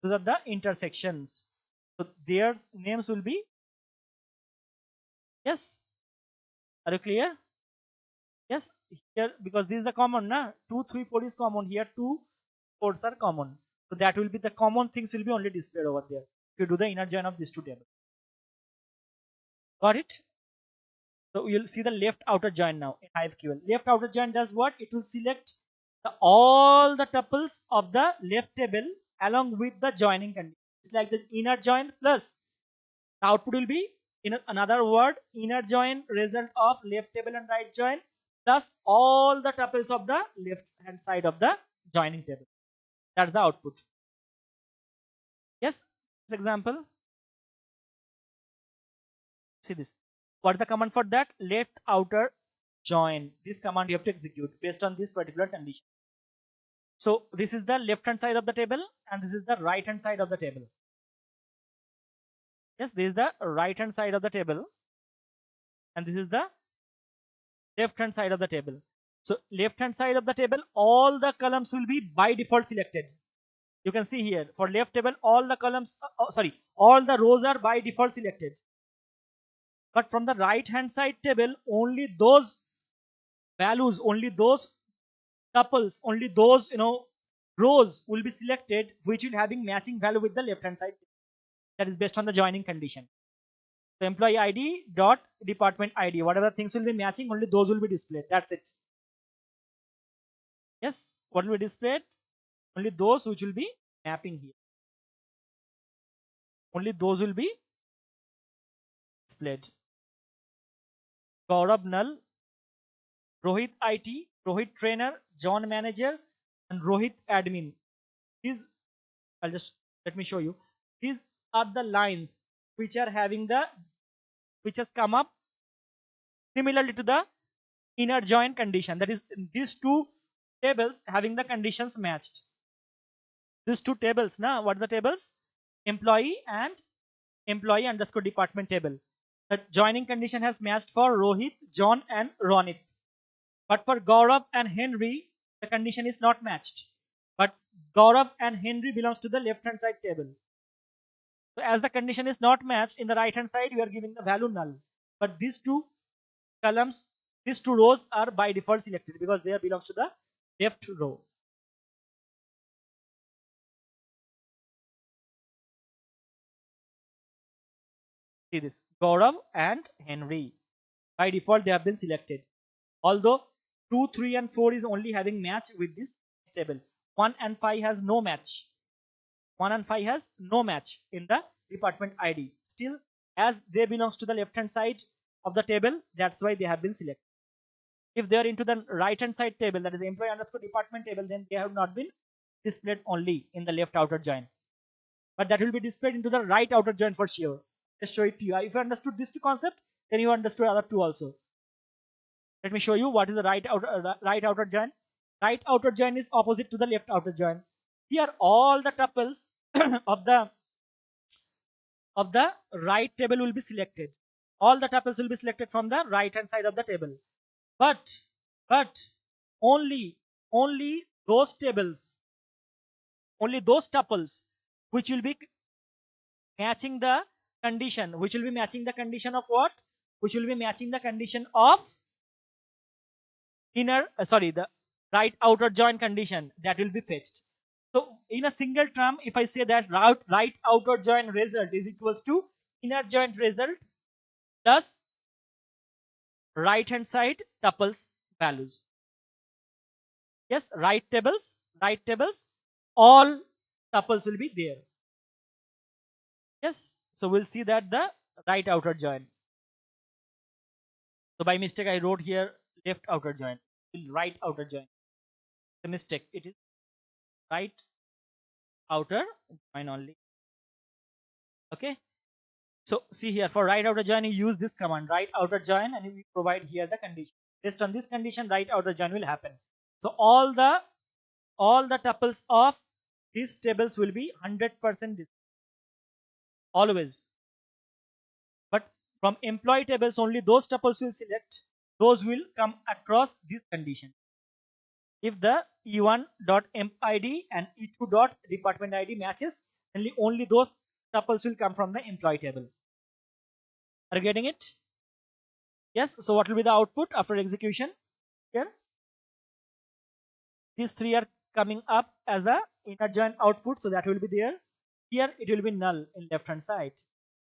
those are the intersections. So their names will be. Yes. Are you clear? Yes. Here because this is the common, na? 2, 3, 4 is common. Here 2, 4s are common. So that will be the common things will be only displayed over there. If you do the inner join of these two tables. Got it? So you'll see the left outer join now in HiveQL. Left outer join does what? It will select all the tuples of the left table along with the joining condition. It's like the inner join plus the output will be, in another word, inner join result of left table and right join plus all the tuples of the left hand side of the joining table. That's the output. Yes, this example. See this. What is the command for that? Left outer join. This command you have to execute based on this particular condition. So this is the left hand side of the table and this is the right hand side of the table. Yes, this is the right hand side of the table and this is the left hand side of the table. So left hand side of the table, all the columns will be by default selected. You can see here for left table, all the columns, all the rows are by default selected. But from the right hand side table, only those values, only those tuples, only those rows will be selected which will having matching value with the left hand side. That is based on the joining condition. So employee ID dot department ID, whatever things will be matching, only those will be displayed. That's it. Yes, what will be displayed? Only those which will be mapping here. only those will be displayed. Gaurav null, Rohit IT, Rohit trainer, John manager, and Rohit admin. These, I'll just let me show you. These are the lines which are having the, which has come up similarly to the inner join condition. That is, these two tables having the conditions matched. These two tables, now what are the tables? Employee and employee underscore department table. The joining condition has matched for Rohit, John, and Ronit. But for Gaurav and Henry, the condition is not matched. But Gaurav and Henry belongs to the left hand side table. So as the condition is not matched, in the right hand side, we are giving the value null. But these two columns, these two rows are by default selected because they belongs to the left row. See this, Gaurav and Henry. By default, they have been selected. Although 2, 3, and 4 is only having match with this table. 1 and 5 has no match. 1 and 5 has no match in the department ID. Still, as they belongs to the left hand side of the table, that's why they have been selected. If they are into the right hand side table, that is employee underscore department table, then they have not been displayed only in the left outer join. But that will be displayed into the right outer join for sure. Let's show it to you. If you understood these two concepts, then you understood other two also. Let me show you what is the right outer join. Right outer join is opposite to the left outer join. Here all the tuples of the right table will be selected. All the tuples will be selected from the right hand side of the table. But only those tables, only those tuples which will be matching the condition, which will be matching the condition of what? Which will be matching the condition of the right outer join condition, that will be fetched. So in a single term, if I say that right outer join result is equals to inner join result plus right hand side tuples values. Yes, right tables, all tuples will be there. Yes, so we'll see that the right outer join. So by mistake I wrote here left outer join, right outer join. The mistake, it is right outer join only. Okay, so see here, for right outer join you use this command, right outer join, and we provide here the condition. Based on this condition, right outer join will happen. So all the tuples of these tables will be 100% always. But from employee tables, only those tuples will select, those will come across this condition. If the e1.emp.id and e2.department ID matches, only those tuples will come from the employee table. Are you getting it? Yes. So what will be the output after execution? Here, these three are coming up as a inner join output, so that will be there. Here it will be null in left hand side.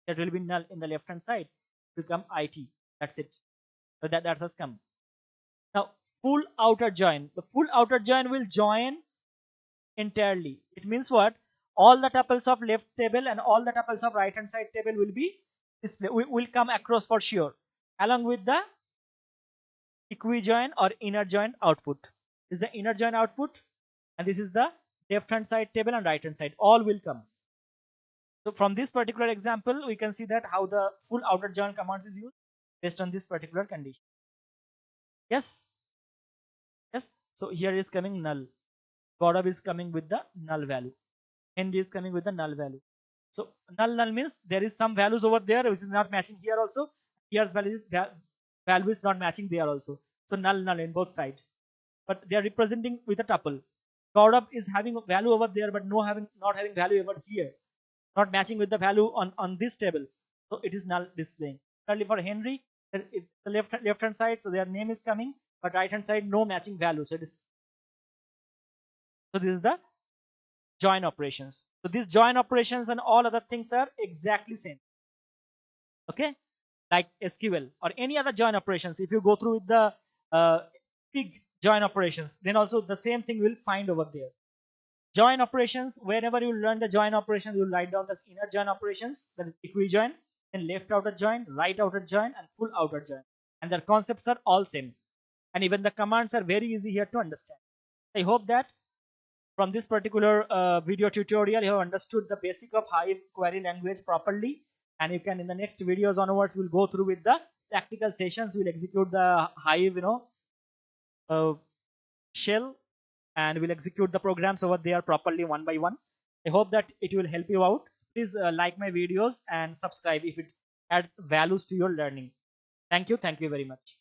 That will be null in the left hand side. It will come IT. That's it. So that has come. Now full outer join. The full outer join will join entirely. It means what? All the tuples of left table and all the tuples of right hand side table will be displayed. Will come across for sure, along with the equijoin or inner join output. This is the inner join output, and this is the left hand side table and right hand side. All will come. So from this particular example, we can see that how the full outer join commands is used based on this particular condition. Yes. Yes. So here is coming null. Gaurav is coming with the null value. Henry is coming with the null value. So null means there is some values over there which is not matching here also. Here's value is not matching there also. So null in both sides. But they are representing with a tuple. Gaurav is having a value over there, but not having value over here. Not matching with the value on this table. So it is null displaying. Similarly for Henry, it's the left hand side, so their name is coming, but right hand side no matching value. So this is the join operations. So these join operations and all other things are exactly same. Okay, like SQL or any other join operations. If you go through with the big join operations, then also the same thing will find over there. Join operations, whenever you learn the join operations, you write down the inner join operations, that is equijoin, then left outer join, right outer join, and full outer join. And their concepts are all same. And even the commands are very easy here to understand. I hope that from this particular video tutorial, you have understood the basic of Hive query language properly. And you can, in the next videos onwards, we'll go through with the practical sessions. We'll execute the Hive, shell, and we'll execute the programs over there properly one by one. I hope that it will help you out. Please like my videos and subscribe if it adds values to your learning. Thank you very much.